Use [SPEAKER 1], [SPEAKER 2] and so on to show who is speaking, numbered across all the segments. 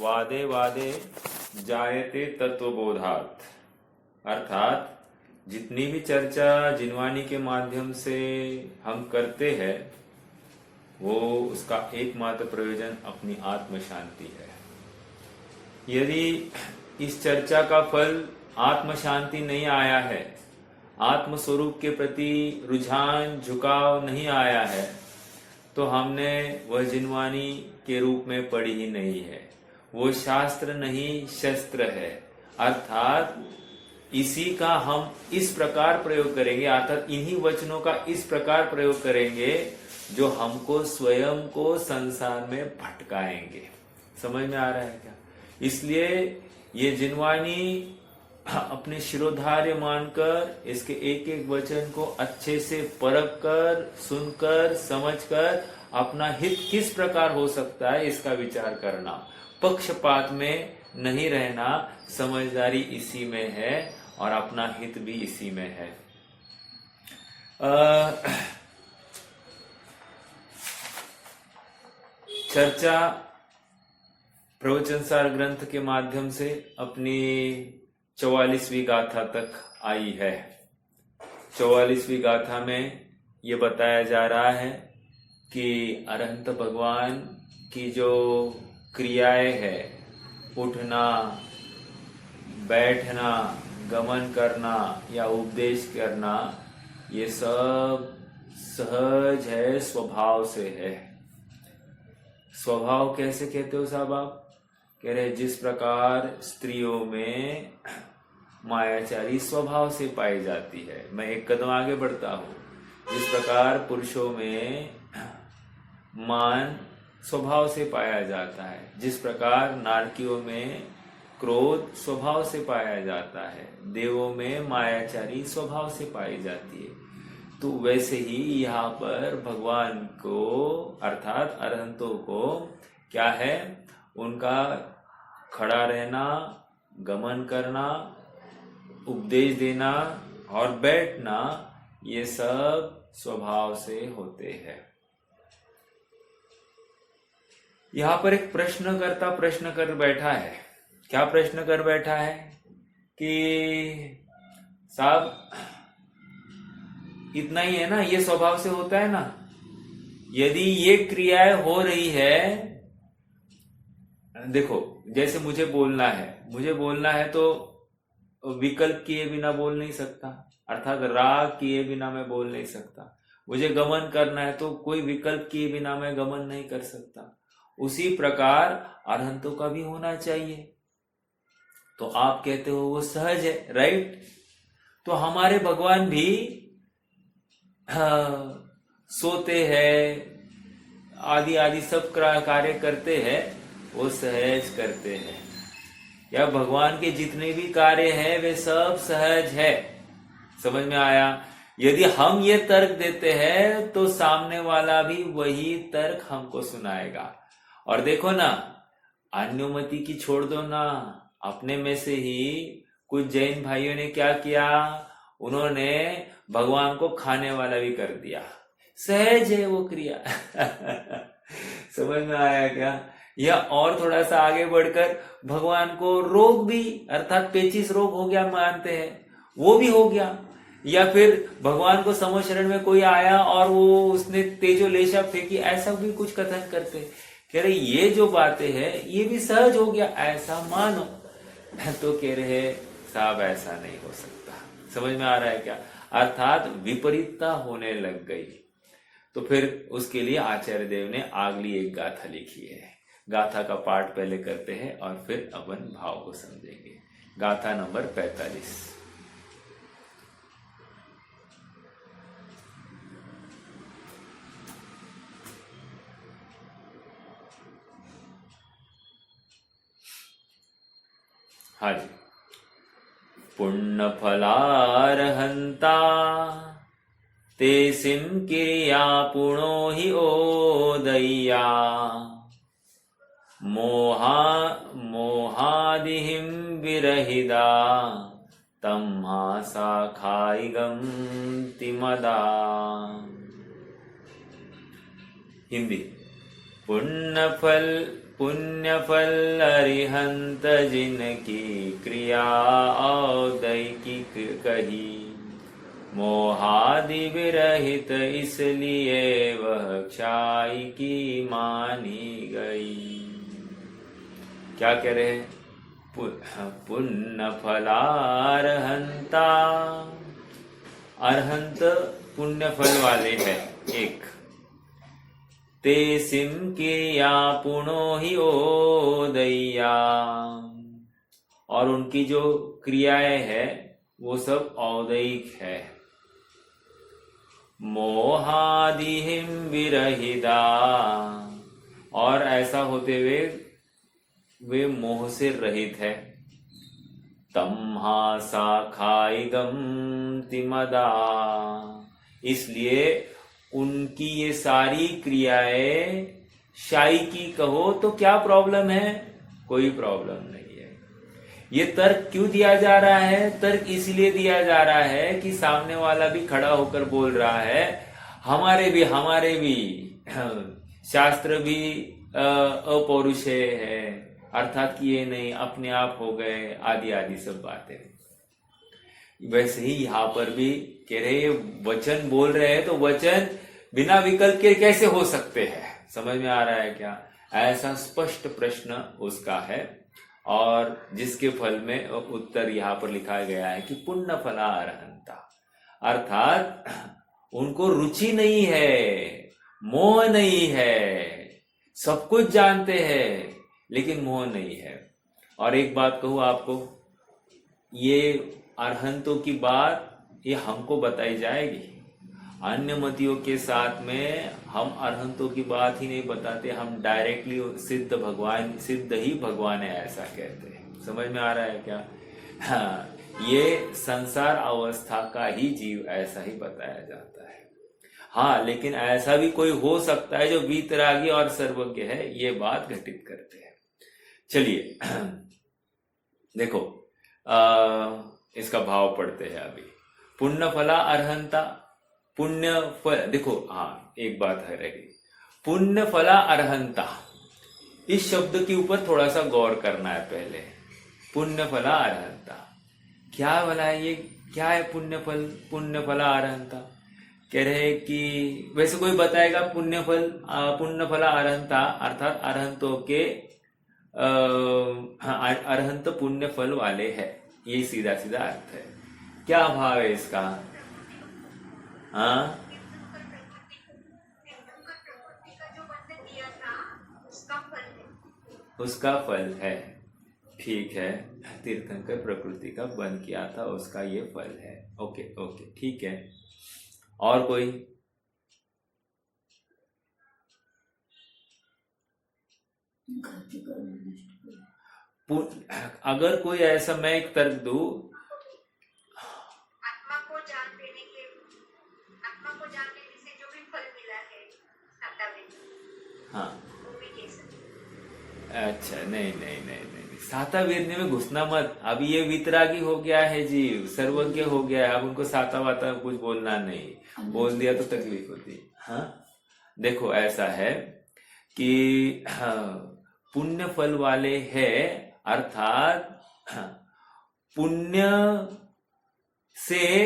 [SPEAKER 1] वादे वादे जायते तत्वबोधात्, अर्थात जितनी भी चर्चा जिनवाणी के माध्यम से हम करते हैं वो उसका एकमात्र प्रयोजन अपनी आत्म शांति है। यदि इस चर्चा का फल आत्म शांति नहीं आया है, आत्म स्वरूप के प्रति रुझान झुकाव नहीं आया है, तो हमने वह जिनवाणी के रूप में पढ़ी ही नहीं है। वो शास्त्र नहीं शस्त्र है, अर्थात इसी का हम इस प्रकार प्रयोग करेंगे, अर्थात इन्हीं वचनों का इस प्रकार प्रयोग करेंगे जो हमको स्वयं को संसार में भटकाएंगे। समझ में आ रहा है क्या? इसलिए ये जिनवाणी अपने शिरोधार्य मानकर इसके एक एक वचन को अच्छे से परख कर, सुनकर, समझकर अपना हित किस प्रकार हो सकता है इसका विचार करना, पक्षपात में नहीं रहना, समझदारी इसी में है और अपना हित भी इसी में है। चर्चा प्रवचन सार ग्रंथ के माध्यम से अपनी 44वीं गाथा तक आई है। 44वीं गाथा में ये बताया जा रहा है कि अरहंत भगवान की जो क्रियाएं है, उठना, बैठना, गमन करना या उपदेश करना, ये सब सहज है, स्वभाव से है। स्वभाव कैसे कहते हो साहब आप? कह रहे जिस प्रकार स्त्रियों में मायाचारी स्वभाव से पाई जाती है। मैं एक कदम आगे बढ़ता हूँ। जिस प्रकार पुरुषों में मान स्वभाव से पाया जाता है, जिस प्रकार नारकियों में क्रोध स्वभाव से पाया जाता है, देवों में मायाचारी स्वभाव से पाई जाती है, तो वैसे ही यहाँ पर भगवान को अर्थात अरहंतों को क्या है? उनका खड़ा रहना, गमन करना, उपदेश देना और बैठना, ये सब स्वभाव से होते हैं। यहाँ पर एक प्रश्नकर्ता प्रश्न कर बैठा है। क्या प्रश्न कर बैठा है? कि साहब इतना ही है ना, ये स्वभाव से होता है ना? यदि ये क्रियाएं हो रही है, देखो जैसे मुझे बोलना है तो विकल्प किए बिना बोल नहीं सकता, अर्थात राग किए बिना मैं बोल नहीं सकता। मुझे गमन करना है तो कोई विकल्प किए बिना मैं गमन नहीं कर सकता। उसी प्रकार अरहंतों का भी होना चाहिए। तो आप कहते हो वो सहज है, राइट? तो हमारे भगवान भी सोते हैं, आदि आदि सब कार्य करते हैं, वो सहज करते हैं। या भगवान के जितने भी कार्य हैं वे सब सहज है। समझ में आया? यदि हम ये तर्क देते हैं तो सामने वाला भी वही तर्क हमको सुनाएगा। और देखो ना, अनुमति की छोड़ दो ना, अपने में से ही कुछ जैन भाइयों ने क्या किया? उन्होंने भगवान को खाने वाला भी कर दिया। सहज है वो क्रिया। समझ में आया क्या? या और थोड़ा सा आगे बढ़कर भगवान को रोग भी अर्थात पेचिश रोग हो गया मानते हैं, वो भी हो गया। या फिर भगवान को समशरण में कोई आया और वो उसने तेजो लेशा फेंकी, ऐसा भी कुछ कथन करते। कह रहे ये जो बातें हैं ये भी सहज हो गया, ऐसा मानो। तो कह रहे साहब ऐसा नहीं हो सकता। समझ में आ रहा है क्या? अर्थात विपरीतता होने लग गई। तो फिर उसके लिए आचार्य देव ने अगली एक गाथा लिखी है। गाथा का पाठ पहले करते हैं और फिर अपन भाव को समझेंगे। गाथा नंबर 45। हाँ जी। पुण्य फलारहंता ते सिम क्रिया पुणो ही ओदय्या मोहादिहिं विरहिदा तम्हा साखाइगम तिमदा। हिंदी। पुण्य फल पुण्य फल अरिहंत जिनकी क्रिया औदैकिक कही, मोहादि विरहित इसलिए वह क्षाई की मानी गई। क्या कह रहे हैं? पुण्य फलारहंता, अरहंत पुण्य फल वाले हैं एक, ते सिम क्रिया पुणो ही ओदैया, और उनकी जो क्रियाएं हैं वो सब औदैक है। मोहादिहिम विरहिता, और ऐसा होते हुए वे मोह से रहित है। तम्हा साखाइगम तिमदा, इसलिए उनकी ये सारी क्रियाएं शाई की कहो तो क्या प्रॉब्लम है? कोई प्रॉब्लम नहीं है। ये तर्क क्यों दिया जा रहा है? तर्क इसलिए दिया जा रहा है कि सामने वाला भी खड़ा होकर बोल रहा है हमारे भी शास्त्र भी अपौरुषेय है, अर्थात कि ये नहीं अपने आप हो गए, आदि आदि सब बातें। वैसे ही यहाँ पर भी कह रहे वचन बोल रहे हैं तो वचन बिना विकल्प के कैसे हो सकते हैं? समझ में आ रहा है क्या? ऐसा स्पष्ट प्रश्न उसका है, और जिसके फल में उत्तर यहाँ पर लिखा गया है कि पुण्य फला अरहंता, अर्थात उनको रुचि नहीं है, मोह नहीं है, सब कुछ जानते हैं लेकिन मोह नहीं है। और एक बात कहूं आपको, ये अरहंतों की बात ये हमको बताई जाएगी, अन्य मतियों के साथ में हम अरहंतों की बात ही नहीं बताते, हम डायरेक्टली सिद्ध ही भगवान है ऐसा कहते हैं। समझ में आ रहा है क्या? हाँ, ये संसार अवस्था का ही जीव ऐसा ही बताया जाता है। हाँ, लेकिन ऐसा भी कोई हो सकता है जो वीतरागी और सर्वज्ञ है, ये बात घटित करते हैं। चलिए देखो, इसका भाव पढ़ते हैं अभी। पुण्य फला अरहंता, पुण्य फल, देखो हाँ एक बात है रही, पुण्य फला अरहंता, इस शब्द के ऊपर थोड़ा सा गौर करना है पहले। पुण्य फला अरहंता क्या भला है? ये क्या है पुण्य फला अरहंता? कह रहे कि वैसे कोई बताएगा पुण्य फला अरहंता अर्थात अरहंतों के अरहंत पुण्य फल वाले है, ये सीधा सीधा अर्थ है। क्या भाव है इसका? हाँ, उसका फल है, ठीक है। तीर्थंकर प्रकृति का बंध किया था, उसका ये फल है। ओके ओके, ठीक है। और कोई? अगर कोई ऐसा, मैं एक तर्क दूं,
[SPEAKER 2] आत्मा को जान लेने से जो भी फल मिला है
[SPEAKER 1] हाँ,
[SPEAKER 2] वो भी कह सकते।
[SPEAKER 1] अच्छा, नहीं नहीं नहीं नहीं, साता वेदने में घुसना मत। अभी ये वितरागी हो गया है जीव, सर्वज्ञ हो गया है, अब उनको साता वाता कुछ बोलना नहीं, बोल दिया तो तकलीफ होती। हाँ, देखो ऐसा है कि पुण्य फल वाले है, अर्थात पुण्य से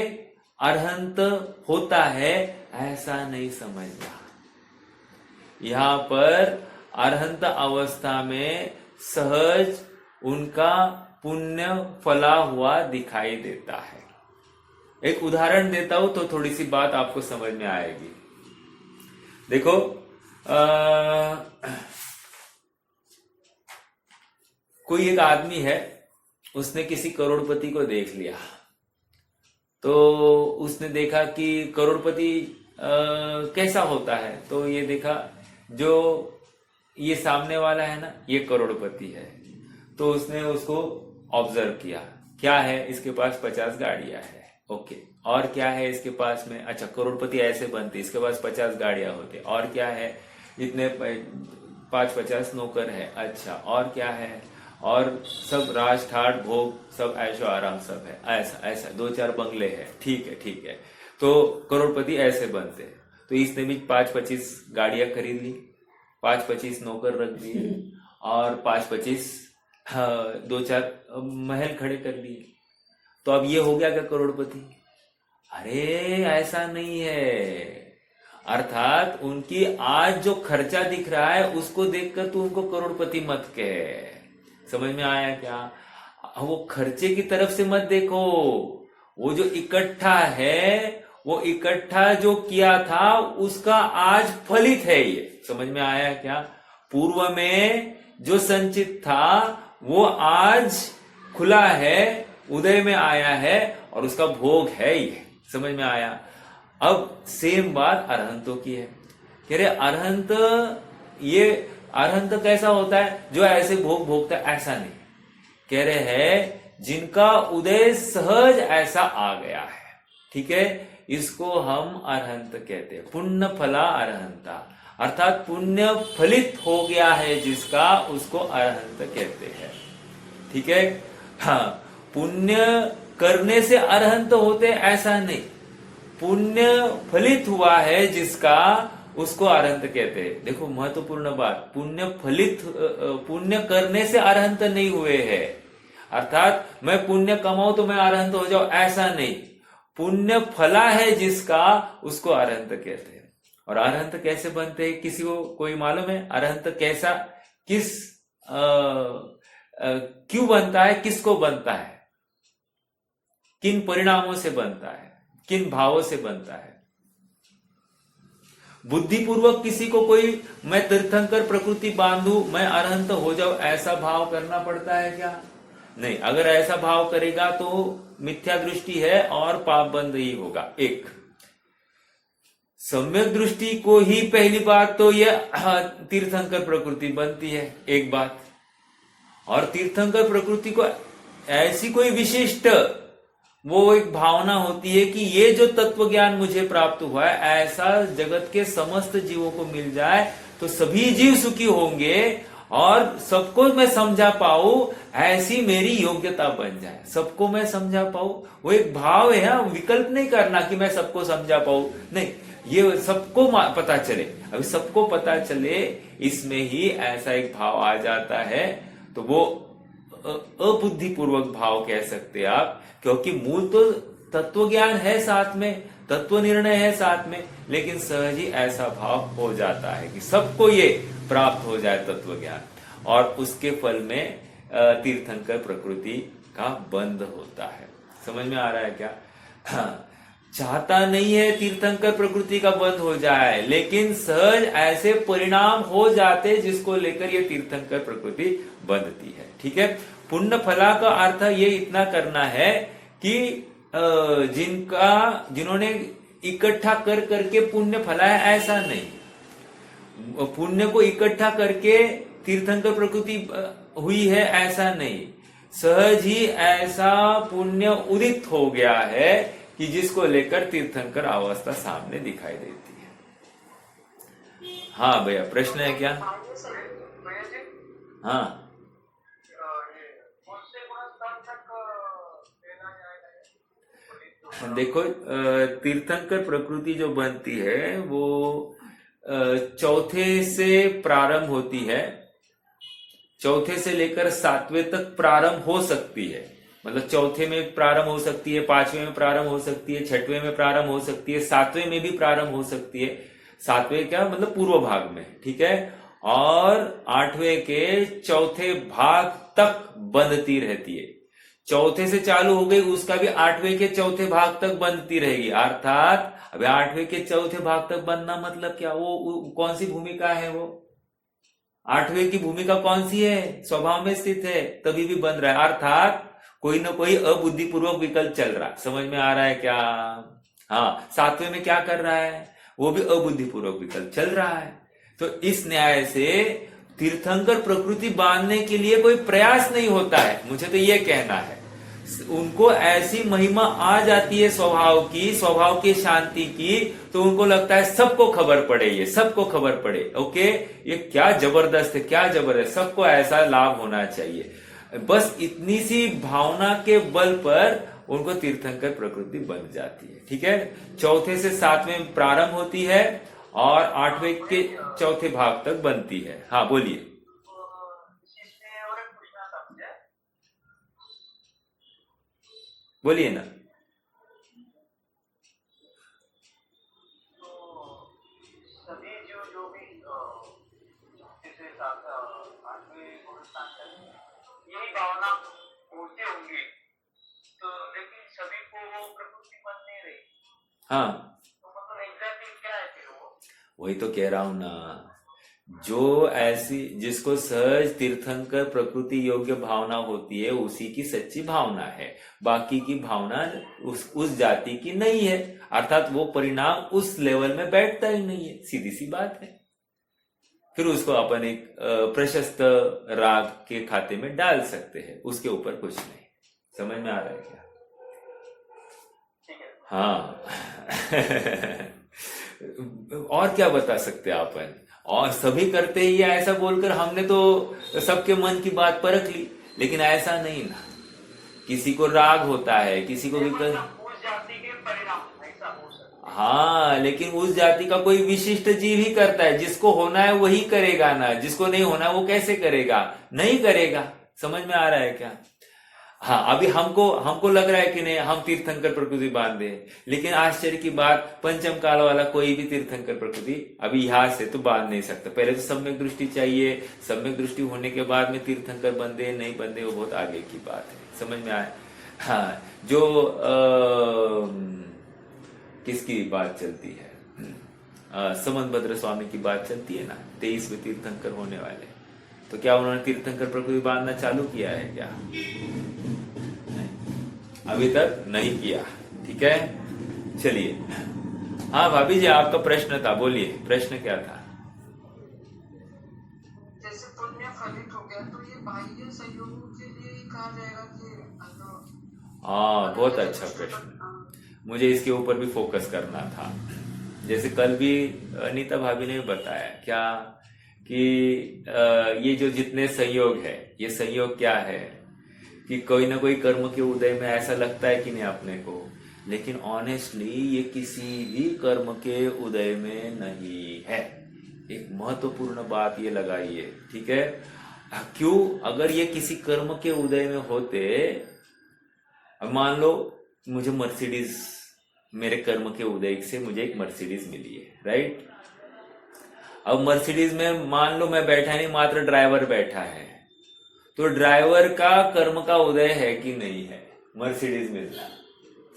[SPEAKER 1] अरहंत होता है ऐसा नहीं समझना। यहाँ पर अरहंत अवस्था में सहज उनका पुण्य फला हुआ दिखाई देता है। एक उदाहरण देता हूं तो थोड़ी सी बात आपको समझ में आएगी। देखो, कोई एक आदमी है, उसने किसी करोड़पति को देख लिया, तो उसने देखा कि करोड़पति कैसा होता है, तो ये देखा जो ये सामने वाला है ना, ये करोड़पति है, तो उसने उसको ऑब्जर्व किया। क्या है? इसके पास 50 गाड़ियां है। ओके, और क्या है इसके पास में? अच्छा, करोड़पति ऐसे बनते, इसके पास 50 गाड़ियां होते। और क्या है? इतने 50 नौकर है। अच्छा, और क्या है? और सब राज ठाट भोग सब ऐशो आराम सब है। ऐसा ऐसा 2-4 बंगले हैं। ठीक है ठीक है, तो करोड़पति ऐसे बनते हैं। तो इसने भी 5-25 गाड़ियां खरीद ली, 5-25 नौकर रख दिए, और 5-25 दो चार महल खड़े कर लिए, तो अब ये हो गया क्या करोड़पति? अरे ऐसा नहीं है। अर्थात उनकी आज जो खर्चा दिख रहा है उसको देखकर तू उनको करोड़पति मत कह। समझ में आया क्या? वो खर्चे की तरफ से मत देखो, वो जो इकट्ठा है, वो इकट्ठा जो किया था उसका आज फलित है ये। समझ में आया क्या? पूर्व में जो संचित था वो आज खुला है, उदय में आया है और उसका भोग है ये। समझ में आया? अब सेम बात अरहंतों की है। कह रहे अरहंत, ये अरहंत कैसा होता है? जो ऐसे भोग भोगता है, ऐसा नहीं। कह रहे हैं जिनका उदय सहज ऐसा आ गया है, ठीक है, इसको हम अरहंत कहते हैं। पुण्य फला अरहंता, अर्थात पुण्य फलित हो गया है जिसका, उसको अरहंत कहते हैं। ठीक है? हाँ, पुण्य करने से अरहंत होते ऐसा नहीं, पुण्य फलित हुआ है जिसका, उसको अरहंत कहते हैं। देखो महत्वपूर्ण बात, पुण्य करने से अरहंत नहीं हुए हैं। अर्थात मैं पुण्य कमाऊं तो मैं अरहंत हो जाऊं, ऐसा नहीं। पुण्य फला है जिसका, उसको अरहंत कहते हैं। और अरहंत कैसे बनते हैं? किसी को कोई मालूम है अरहंत कैसा, किस क्यों बनता है, किसको बनता है, किन परिणामों से बनता है, किन भावों से बनता है? बुद्धिपूर्वक किसी को कोई मैं तीर्थंकर प्रकृति बांधू, मैं अरहंत हो जाऊं, ऐसा भाव करना पड़ता है क्या? नहीं। अगर ऐसा भाव करेगा तो मिथ्या दृष्टि है और पाप बंध ही होगा। एक सम्यक दृष्टि को ही पहली बात तो यह तीर्थंकर प्रकृति बनती है, एक बात। और तीर्थंकर प्रकृति को ऐसी कोई विशिष्ट वो एक भावना होती है कि ये जो तत्व ज्ञान मुझे प्राप्त हुआ है, ऐसा जगत के समस्त जीवों को मिल जाए तो सभी जीव सुखी होंगे और सबको मैं समझा पाऊं, ऐसी मेरी योग्यता बन जाए, सबको मैं समझा पाऊं। वो एक भाव है, विकल्प नहीं करना कि मैं सबको समझा पाऊं, नहीं, ये सबको पता चले। अभी सबको पता चले, इसमें ही ऐसा एक भाव आ जाता है, तो वो अबुद्धिपूर्वक भाव कह सकते आप, क्योंकि मूल तो तत्व ज्ञान है साथ में, तत्व निर्णय है साथ में, लेकिन सहज ही ऐसा भाव हो जाता है कि सबको ये प्राप्त हो जाए तत्व ज्ञान, और उसके फल में तीर्थंकर प्रकृति का बंध होता है। समझ में आ रहा है क्या? चाहता नहीं है तीर्थंकर प्रकृति का बंध हो जाए, लेकिन सहज ऐसे परिणाम हो जाते जिसको लेकर ये तीर्थंकर प्रकृति बंधती है। ठीक है? पुण्य फला का अर्थ ये इतना करना है कि जिन्होंने इकट्ठा कर करके पुण्य फला है, ऐसा नहीं। पुण्य को इकट्ठा करके तीर्थंकर प्रकृति हुई है, ऐसा नहीं। सहज ही ऐसा पुण्य उदित हो गया है कि जिसको लेकर तीर्थंकर अवस्था सामने दिखाई देती है। हाँ भैया, प्रश्न है क्या? हाँ, देखो तीर्थंकर प्रकृति जो बनती है वो चौथे से प्रारंभ होती है, चौथे से लेकर 7वें तक प्रारंभ हो सकती है। मतलब चौथे में प्रारंभ हो सकती है, 5वें में प्रारंभ हो सकती है, 6वें में प्रारंभ हो सकती है, 7वें में भी प्रारंभ हो सकती है। 7वें क्या मतलब पूर्व भाग में, ठीक है, और 8वें के चौथे भाग तक बंधती रहती है। चौथे से चालू हो गई, उसका भी 8वें के चौथे भाग तक बंधती रहेगी। अर्थात अभी 8वें के चौथे भाग तक बनना मतलब क्या? वो कौन सी भूमिका है? वो 8वें की भूमिका कौन सी है? स्वभाव में स्थित है, तभी भी बंध रहा है। अर्थात कोई ना कोई अबुद्धिपूर्वक विकल्प चल रहा है। समझ में आ रहा है क्या? हाँ, 7वें में क्या कर रहा है? वो भी अबुद्धिपूर्वक विकल्प चल रहा है। तो इस न्याय से तीर्थंकर प्रकृति बांधने के लिए कोई प्रयास नहीं होता है, मुझे तो ये कहना है। उनको ऐसी महिमा आ जाती है स्वभाव की, स्वभाव की शांति की, तो उनको लगता है सबको खबर पड़े, ये सबको खबर पड़े। ओके, ये क्या जबरदस्त है, क्या जबरदस्त, सबको ऐसा लाभ होना चाहिए। बस इतनी सी भावना के बल पर उनको तीर्थंकर प्रकृति बन जाती है। ठीक है? चौथे से 7वें प्रारंभ होती है और 8वें के चौथे भाग तक बनती है। हाँ बोलिए। बोलिए ना।
[SPEAKER 3] सभी जो जो भी जैसे आठवें गुरुस्थान तक यही भावना होते होंगे, तो लेकिन सभी को वो प्रकृति मन नहीं रही,
[SPEAKER 1] हाँ,
[SPEAKER 3] तो मतलब एग्जैक्टली क्या है फिर वो?
[SPEAKER 1] वही तो कह रहा हूं ना, जो ऐसी जिसको सहज तीर्थंकर प्रकृति योग्य भावना होती है उसी की सच्ची भावना है, बाकी की भावना उस जाति की नहीं है, अर्थात वो परिणाम उस लेवल में बैठता ही नहीं है, सीधी सी बात है। फिर उसको अपन एक प्रशस्त राग के खाते में डाल सकते हैं, उसके ऊपर कुछ नहीं। समझ में आ रहा है क्या? हाँ। और क्या बता सकते हैं अपन, और सभी करते ही ऐसा बोलकर हमने तो सबके मन की बात परख ली, लेकिन ऐसा नहीं ना, किसी को राग होता है, किसी को भी
[SPEAKER 3] उस जाति के परिणाम ऐसा हो सकता है।
[SPEAKER 1] हाँ, लेकिन उस जाति का कोई विशिष्ट जीव ही करता है, जिसको होना है वही करेगा ना, जिसको नहीं होना वो कैसे करेगा? नहीं करेगा। समझ में आ रहा है क्या? हाँ, अभी हमको लग रहा है कि नहीं हम तीर्थंकर प्रकृति बांधे, लेकिन आश्चर्य की बात, पंचम काल वाला कोई भी तीर्थंकर प्रकृति अभी यहां से तो बांध नहीं सकता। पहले तो सम्यक दृष्टि चाहिए, सम्यक दृष्टि होने के बाद में तीर्थंकर बंधे नहीं बंधे वो बहुत आगे की बात है। समझ में आया? हाँ, जो किसकी बात चलती है, समंतभद्र स्वामी की बात चलती है ना, 23वें तीर्थंकर होने वाले, तो क्या उन्होंने तीर्थंकर प्रकृति बांधना चालू किया है क्या? अभी तक नहीं किया। ठीक है, चलिए। हाँ भाभी जी, आपका प्रश्न था, बोलिए, प्रश्न क्या था?
[SPEAKER 4] जैसे पुण्य फलित हो गया तो ये बाह्य संयोगों के लिए ही कहा जाएगा कि
[SPEAKER 1] हाँ, बहुत अच्छा प्रश्न, मुझे इसके ऊपर भी फोकस करना था। जैसे कल भी अनीता भाभी ने बताया क्या कि ये जो जितने संयोग है, ये संयोग क्या है कि कोई ना कोई कर्म के उदय में ऐसा लगता है कि नहीं अपने को, लेकिन ऑनेस्टली ये किसी भी कर्म के उदय में नहीं है। एक महत्वपूर्ण बात ये लगाइए, ठीक है? क्यों? अगर ये किसी कर्म के उदय में होते, अब मान लो मुझे मर्सिडीज, मेरे कर्म के उदय से मुझे एक मर्सिडीज मिली है, राइट? अब मर्सिडीज में मान लो मैं बैठा नहीं, मात्र ड्राइवर बैठा है, तो ड्राइवर का कर्म का उदय है कि नहीं है मर्सिडीज मिलना?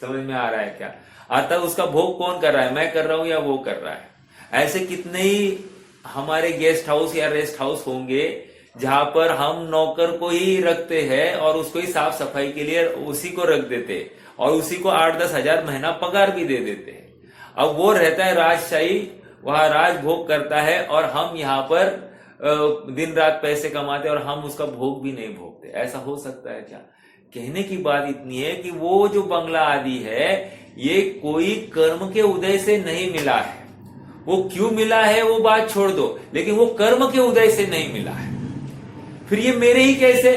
[SPEAKER 1] समझ में आ रहा है क्या? अर्थात उसका भोग कौन कर रहा है, मैं कर रहा हूं या वो कर रहा है? ऐसे कितने ही हमारे गेस्ट हाउस या रेस्ट हाउस होंगे जहां पर हम नौकर को ही रखते हैं और उसको ही साफ सफाई के लिए उसी को रख देते और उसी को 8-10 हजार महीना पगार भी दे देते हैं। अब वो रहता है राजशाही, वहां राज भोग करता है और हम यहाँ पर दिन रात पैसे कमाते और हम उसका भोग भी नहीं भोगते। ऐसा हो सकता है क्या? कहने की बात इतनी है कि वो जो बंगला आदि है ये कोई कर्म के उदय से नहीं मिला है। वो क्यों मिला है वो बात छोड़ दो, लेकिन वो कर्म के उदय से नहीं मिला है। फिर ये मेरे ही कैसे?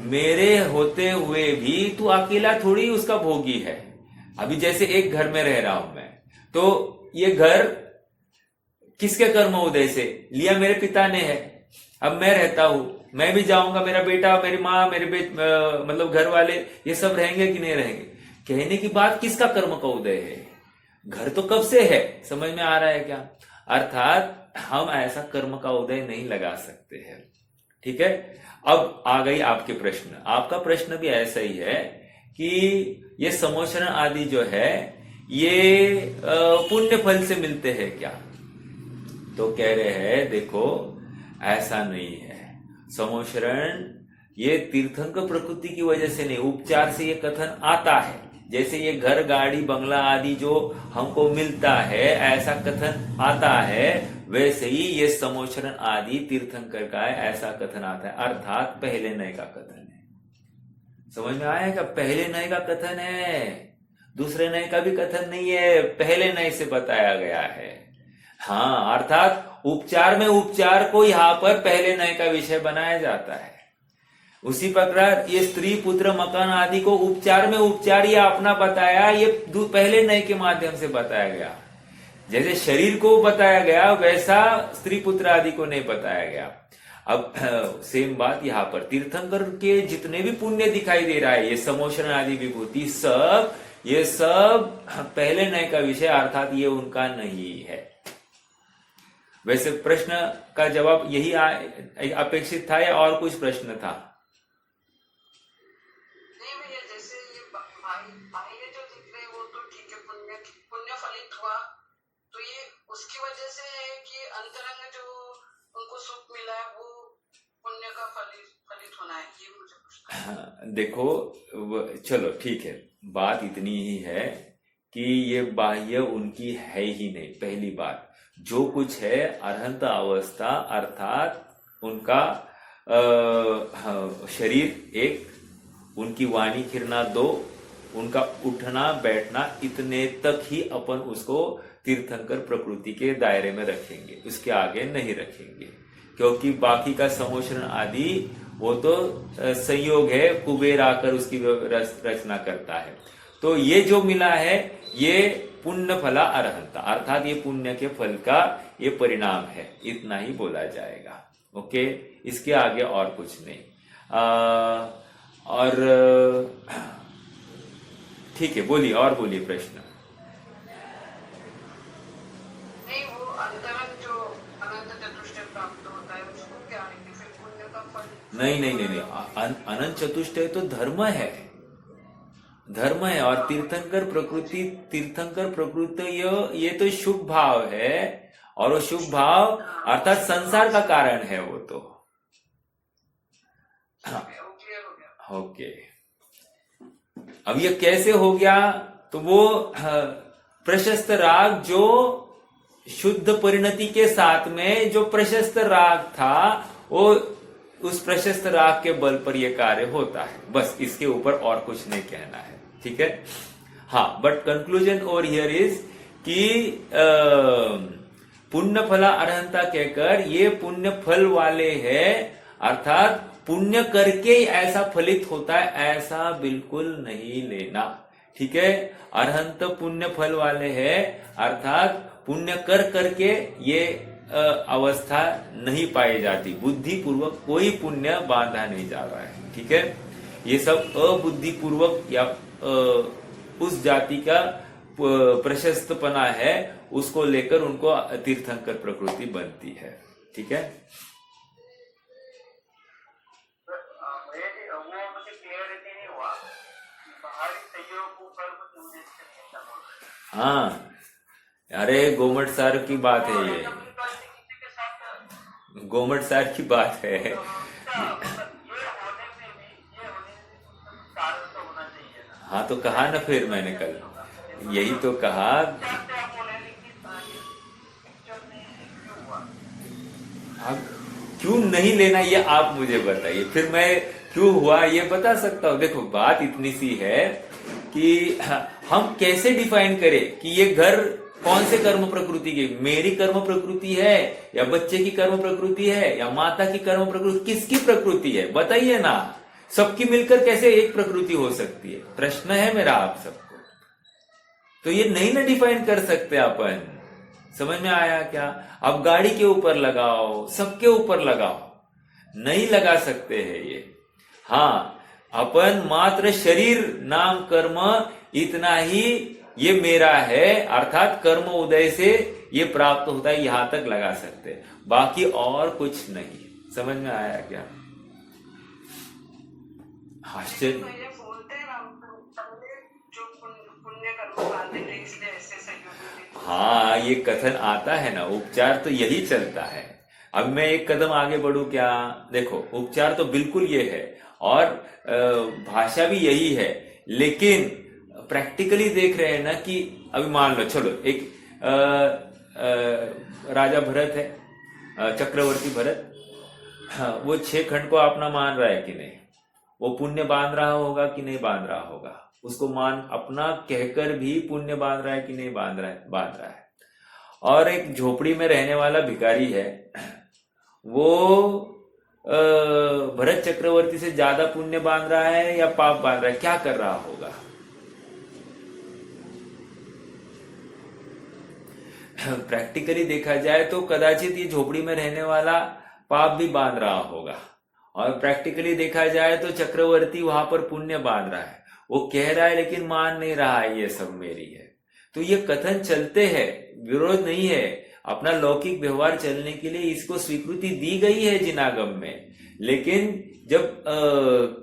[SPEAKER 1] मेरे होते हुए भी तू अकेला थोड़ी उसका भोगी है। अभी जैसे एक घर में रह रहा हूं मैं, तो ये घर किसके कर्म उदय से लिया? मेरे पिता ने है। अब मैं रहता हूं, मैं भी जाऊंगा, मेरा बेटा, मेरी माँ, मेरे मतलब घर वाले, ये सब रहेंगे कि नहीं रहेंगे? कहने की बात किसका कर्म का उदय है? घर तो कब से है। समझ में आ रहा है क्या? अर्थात हम ऐसा कर्म का उदय नहीं लगा सकते हैं। ठीक है, अब आ गई आपके प्रश्न। आपका प्रश्न भी ऐसा ही है कि ये समोषण आदि जो है ये पुण्य फल से मिलते हैं क्या? तो कह रहे हैं देखो ऐसा नहीं है। समोषण ये तीर्थंकर प्रकृति की वजह से नहीं, उपचार से ये कथन आता है। जैसे ये घर, गाड़ी, बंगला आदि जो हमको मिलता है ऐसा कथन आता है, वैसे ही ये समोषण आदि तीर्थंकर का है ऐसा कथन आता है। अर्थात पहले नए का कथन है। समझ में आएगा? पहले नए का कथन है, दूसरे नए का भी कथन नहीं है, पहले नए से बताया गया है। हाँ, अर्थात उपचार में उपचार को यहां पर पहले नए का विषय बनाया जाता है। उसी प्रकार ये स्त्री, पुत्र, मकान आदि को उपचार में उपचार ये अपना बताया, ये पहले नए के माध्यम से बताया गया। जैसे शरीर को बताया गया वैसा स्त्री, पुत्र आदि को नहीं बताया गया। अब सेम बात यहाँ पर तीर्थंकर के जितने भी पुण्य दिखाई दे रहा है, ये समोषण आदि विभूति सब, ये सब पहले नए का विषय, अर्थात ये उनका नहीं है। वैसे प्रश्न का जवाब यही अपेक्षित था या और कुछ प्रश्न था?
[SPEAKER 4] नहीं भैया, जैसे ये बाह्य जो दिख रहे वो तो ठीक है, पुण्य फलित हुआ, तो ये उसकी वजह से है कि अंतरंग जो उनको सुख मिला है वो पुण्य का फलित होना है, ये मुझे पूछना है।
[SPEAKER 1] देखो चलो ठीक है, बात इतनी ही है कि ये बाह्य उनकी है ही नहीं। पहली बात, जो कुछ है अरहंत अवस्था, अर्थात उनका शरीर एक, उनकी वाणी खिरना दो, उनका उठना बैठना, इतने तक ही अपन उसको तीर्थंकर प्रकृति के दायरे में रखेंगे, उसके आगे नहीं रखेंगे, क्योंकि बाकी का समोषण आदि वो तो संयोग है, कुबेर आकर उसकी रचना करता है। तो ये जो मिला है ये पुण्य फला अरहंता, अर्थात ये पुण्य के फल का ये परिणाम है, इतना ही बोला जाएगा। ओके, इसके आगे और कुछ नहीं। और ठीक है, बोलिए, और बोलिए प्रश्न।
[SPEAKER 4] नहीं, वो अंतरंग जो अनंत चतुष्टय प्राप्त होता है उसको क्या है कि फिर पुण्य का फल?
[SPEAKER 1] नहीं, अनंत चतुष्टय तो धर्म है, धर्म है। और तीर्थंकर प्रकृति ये तो शुभ भाव है, और वो शुभ भाव अर्थात संसार का कारण है वो तो। ओके, अब ये कैसे हो गया? तो वो प्रशस्त राग जो शुद्ध परिणति के साथ में जो प्रशस्त राग था, वो उस प्रशस्त राग के बल पर यह कार्य होता है। बस इसके ऊपर और कुछ नहीं कहना है, ठीक है। हाँ, but conclusion over here is कि पुण्य फला अरहंता कहकर ये पुण्य फल वाले हैं, अर्थात पुण्य करके ऐसा फलित होता है, ऐसा बिल्कुल नहीं लेना, ठीक है। अरहंत पुण्य फल वाले हैं, अर्थात पुण्य कर करके ये अवस्था नहीं पाई जाती, बुद्धि पूर्वक कोई पुण्य बांधा नहीं जा रहा है, ठीक है। ये सब अबुद्धि पूर्वक या उस जाति का प्रशस्तपना है, उसको लेकर उनको तीर्थंकर प्रकृति बनती है, ठीक है।
[SPEAKER 3] वो मुझे क्लियरिटी नहीं हुआ, बाहरी सहयोग ऊपर कुछ उद्देश्य नहीं था।
[SPEAKER 1] हाँ, अरे गोमट सार की बात है ये, गोमट सार की बात है। हाँ, तो कहा ना, फिर मैंने कल यही तो कहा। अब क्यों नहीं लेना ये आप मुझे बताइए, फिर मैं क्यों हुआ ये बता सकता हूं। देखो, बात इतनी सी है कि हम कैसे डिफाइन करें कि ये घर कौन से कर्म प्रकृति की, मेरी कर्म प्रकृति है या बच्चे की कर्म प्रकृति है या माता की कर्म प्रकृति, किसकी प्रकृति है बताइए ना। सबकी मिलकर कैसे एक प्रकृति हो सकती है, प्रश्न है मेरा आप सबको। तो ये नहीं ना डिफाइन कर सकते अपन, समझ में आया क्या? अब गाड़ी के ऊपर लगाओ, सबके ऊपर लगाओ, नहीं लगा सकते हैं ये। हाँ, अपन मात्र शरीर नाम कर्म इतना ही ये मेरा है, अर्थात कर्म उदय से ये प्राप्त होता है, यहां तक लगा सकते हैं, बाकी और कुछ नहीं। समझ में आया क्या? आश्चर्य।
[SPEAKER 4] बोलते हैं जो पुण्य कर्म बांधे थे इसलिए ऐसे सहयोग।
[SPEAKER 1] हाँ, ये कथन आता है ना, उपचार तो यही चलता है। अब मैं एक कदम आगे बढ़ू क्या? देखो, उपचार तो बिल्कुल ये है और भाषा भी यही है, लेकिन प्रैक्टिकली देख रहे हैं ना कि अभी मान लो, चलो एक राजा भरत है, चक्रवर्ती भरत, वो 6 खंड को अपना मान रहा है कि नहीं? वो पुण्य बांध रहा होगा कि नहीं बांध रहा होगा? उसको मान अपना कहकर भी पुण्य बांध रहा है कि नहीं बांध रहा है? बांध रहा है। और एक झोपड़ी में रहने वाला भिखारी है, वो भरत चक्रवर्ती से ज्यादा पुण्य बांध रहा है या पाप बांध रहा है? क्या कर रहा होगा? प्रैक्टिकली देखा जाए तो कदाचित ये झोपड़ी में रहने वाला पाप भी बांध रहा होगा, और प्रैक्टिकली देखा जाए तो चक्रवर्ती वहां पर पुण्य बांध रहा है। वो कह रहा है लेकिन मान नहीं रहा है ये सब मेरी है। तो ये कथन चलते हैं, विरोध नहीं है, अपना लौकिक व्यवहार चलने के लिए इसको स्वीकृति दी गई है जिनागम में। लेकिन जब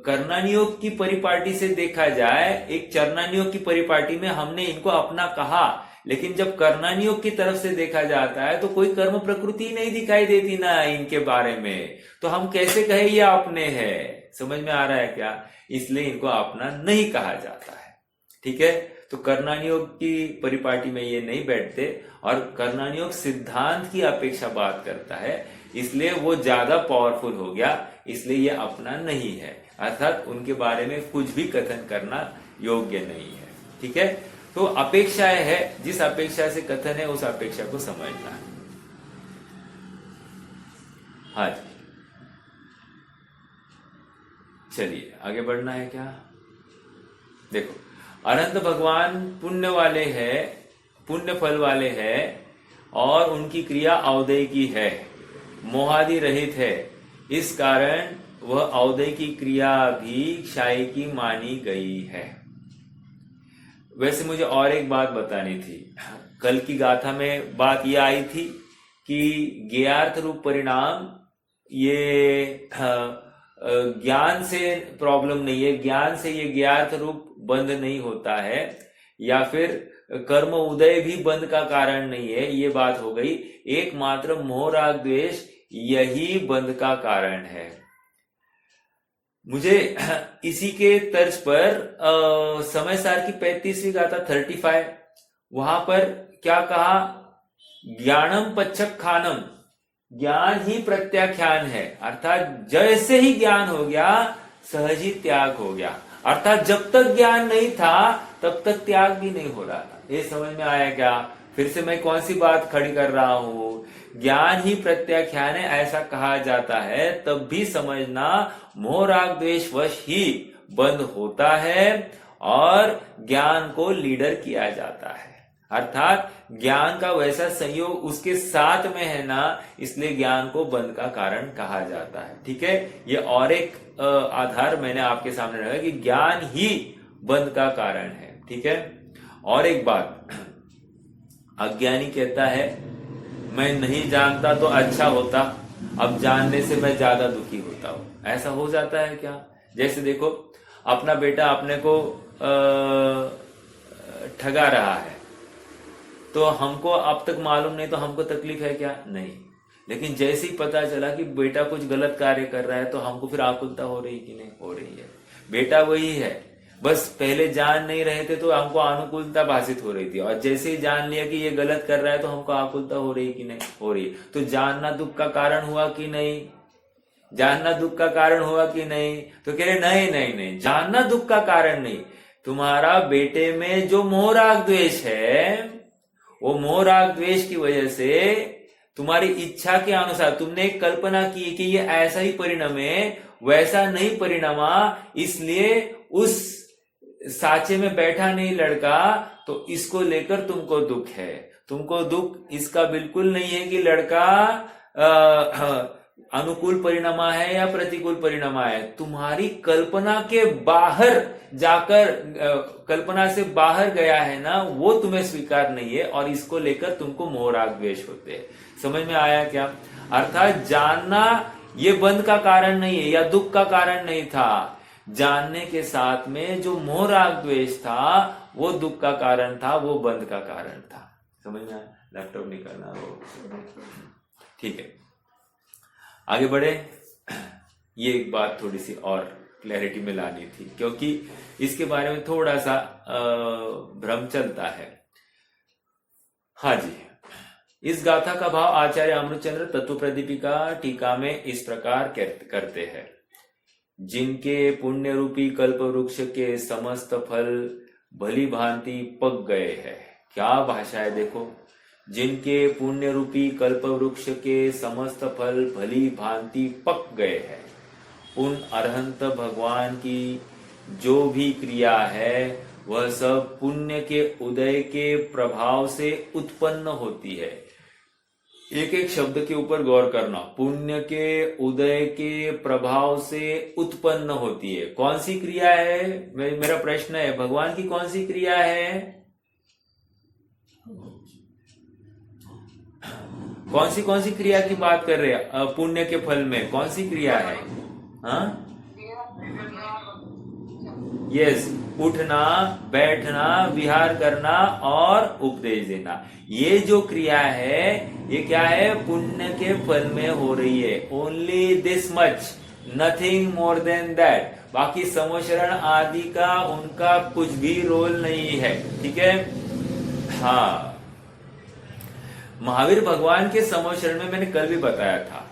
[SPEAKER 1] कर्णानियोग की परिपाटी से देखा जाए, एक चरणानियोग की परिपाटी में हमने इनको अपना कहा, लेकिन जब कर्णानियोग की तरफ से देखा जाता है तो कोई कर्म प्रकृति नहीं दिखाई देती ना इनके बारे में, तो हम कैसे कहे ये अपने हैं? समझ में आ रहा है क्या? इसलिए इनको अपना नहीं कहा जाता है। ठीक है, तो कर्णानियोग की परिपाटी में ये नहीं बैठते, और कर्णानियोग सिद्धांत की अपेक्षा बात करता है, इसलिए वो ज्यादा पावरफुल हो गया, इसलिए ये अपना नहीं है, अर्थात उनके बारे में कुछ भी कथन करना योग्य नहीं है। ठीक है, तो अपेक्षाएं है, जिस अपेक्षा से कथन है उस अपेक्षा को समझना है। हाँ जी, चलिए आगे बढ़ना है क्या? देखो, अनंत भगवान पुण्य वाले हैं, पुण्य फल वाले हैं, और उनकी क्रिया अवदय की है, मोहादि रहित है। इस कारण वह अवदय की क्रिया भी क्षाय की मानी गई है। वैसे मुझे और एक बात बतानी थी। कल की गाथा में बात यह आई थी कि ज्ञार्थ रूप परिणाम ये ज्ञान से प्रॉब्लम नहीं है, ज्ञान से ये ज्ञार्थ रूप बंध नहीं होता है, या फिर कर्म उदय भी बंध का कारण नहीं है, ये बात हो गई। एकमात्र मोह राग द्वेष यही बंध का कारण है। मुझे इसी के तर्ज पर समय सार की 35वीं गाथा 35, वहां पर क्या कहा? ज्ञानम पच्छक खानम, ज्ञान ही प्रत्याख्यान है, अर्थात जैसे ही ज्ञान हो गया सहज ही त्याग हो गया, अर्थात जब तक ज्ञान नहीं था तब तक त्याग भी नहीं हो रहा था। ये समझ में आया क्या? फिर से मैं कौन सी बात खड़ी कर रहा हूं? ज्ञान ही प्रत्याख्यान है ऐसा कहा जाता है, तब भी समझना मोह राग द्वेष वश ही बंद होता है और ज्ञान को लीडर किया जाता है, अर्थात ज्ञान का वैसा संयोग उसके साथ में है ना, इसलिए ज्ञान को बंध का कारण कहा जाता है। ठीक है, ये और एक आधार मैंने आपके सामने रखा कि ज्ञान ही बंध का कारण है। ठीक है, और एक बात, अज्ञानी कहता है मैं नहीं जानता तो अच्छा होता, अब जानने से मैं ज्यादा दुखी होता हूं। ऐसा हो जाता है क्या? जैसे देखो, अपना बेटा अपने को ठगा रहा है, तो हमको अब तक मालूम नहीं, तो हमको तकलीफ है क्या? नहीं। लेकिन जैसे ही पता चला कि बेटा कुछ गलत कार्य कर रहा है तो हमको फिर आकुलता हो रही कि नहीं? हो रही है। बेटा वही है, बस पहले जान नहीं रहे थे तो हमको अनुकूलता भाषित हो रही थी, और जैसे ही जान लिया कि ये गलत कर रहा है तो हमको आकुलता हो रही कि नहीं? हो रही। तो जानना दुख का कारण हुआ कि नहीं? जानना दुख का कारण हुआ कि नहीं? तो कह रहे नहीं नहीं नहीं, जानना दुख का कारण नहीं, तुम्हारा बेटे में जो मोह राग द्वेष है, वो मोह राग द्वेष की वजह से तुम्हारी इच्छा के अनुसार तुमने एक कल्पना की कि ये ऐसा ही परिणाम है, वैसा नहीं परिणामा, इसलिए उस साचे में बैठा नहीं लड़का, तो इसको लेकर तुमको दुख है। तुमको दुख इसका बिल्कुल नहीं है कि लड़का अनुकूल परिणामा है या प्रतिकूल परिणामा है, तुम्हारी कल्पना के बाहर जाकर कल्पना से बाहर गया है ना, वो तुम्हें स्वीकार नहीं है, और इसको लेकर तुमको मोह राग द्वेष होते हैं। समझ में आया क्या? अर्थात जानना ये बंध का कारण नहीं है या दुख का कारण नहीं था, जानने के साथ में जो मोह राग द्वेष था वो दुख का कारण था, वो बंध का कारण था। समझ में आया? लैपटॉप निकालना वो, ठीक है, आगे बढ़े। ये एक बात थोड़ी सी और क्लैरिटी में लानी थी, क्योंकि इसके बारे में थोड़ा सा भ्रम चलता है। हाँ जी, इस गाथा का भाव आचार्य अमृतचंद्र तत्व प्रदीपिका टीका में इस प्रकार करते हैं। जिनके पुण्य रूपी कल्प वृक्ष के समस्त फल भली भांति पक गए हैं। क्या भाषा है देखो, जिनके पुण्य रूपी कल्प वृक्ष के समस्त फल भली भांति पक गए हैं, उन अरहंत भगवान की जो भी क्रिया है वह सब पुण्य के उदय के प्रभाव से उत्पन्न होती है। एक एक शब्द के ऊपर गौर करना। पुण्य के उदय के प्रभाव से उत्पन्न होती है। कौन सी क्रिया है? मेरा प्रश्न है, भगवान की कौन सी क्रिया है? कौन सी क्रिया की बात कर रहे हैं? पुण्य के फल में कौन सी क्रिया है? हाँ, यस, उठना, बैठना, विहार करना और उपदेश देना। ये जो क्रिया है ये क्या है? पुण्य के फल में हो रही है। Only this much, nothing more than that. बाकी समोशरण आदि का उनका कुछ भी रोल नहीं है। ठीक है? हाँ, महावीर भगवान के समोशरण में मैंने कल भी बताया था,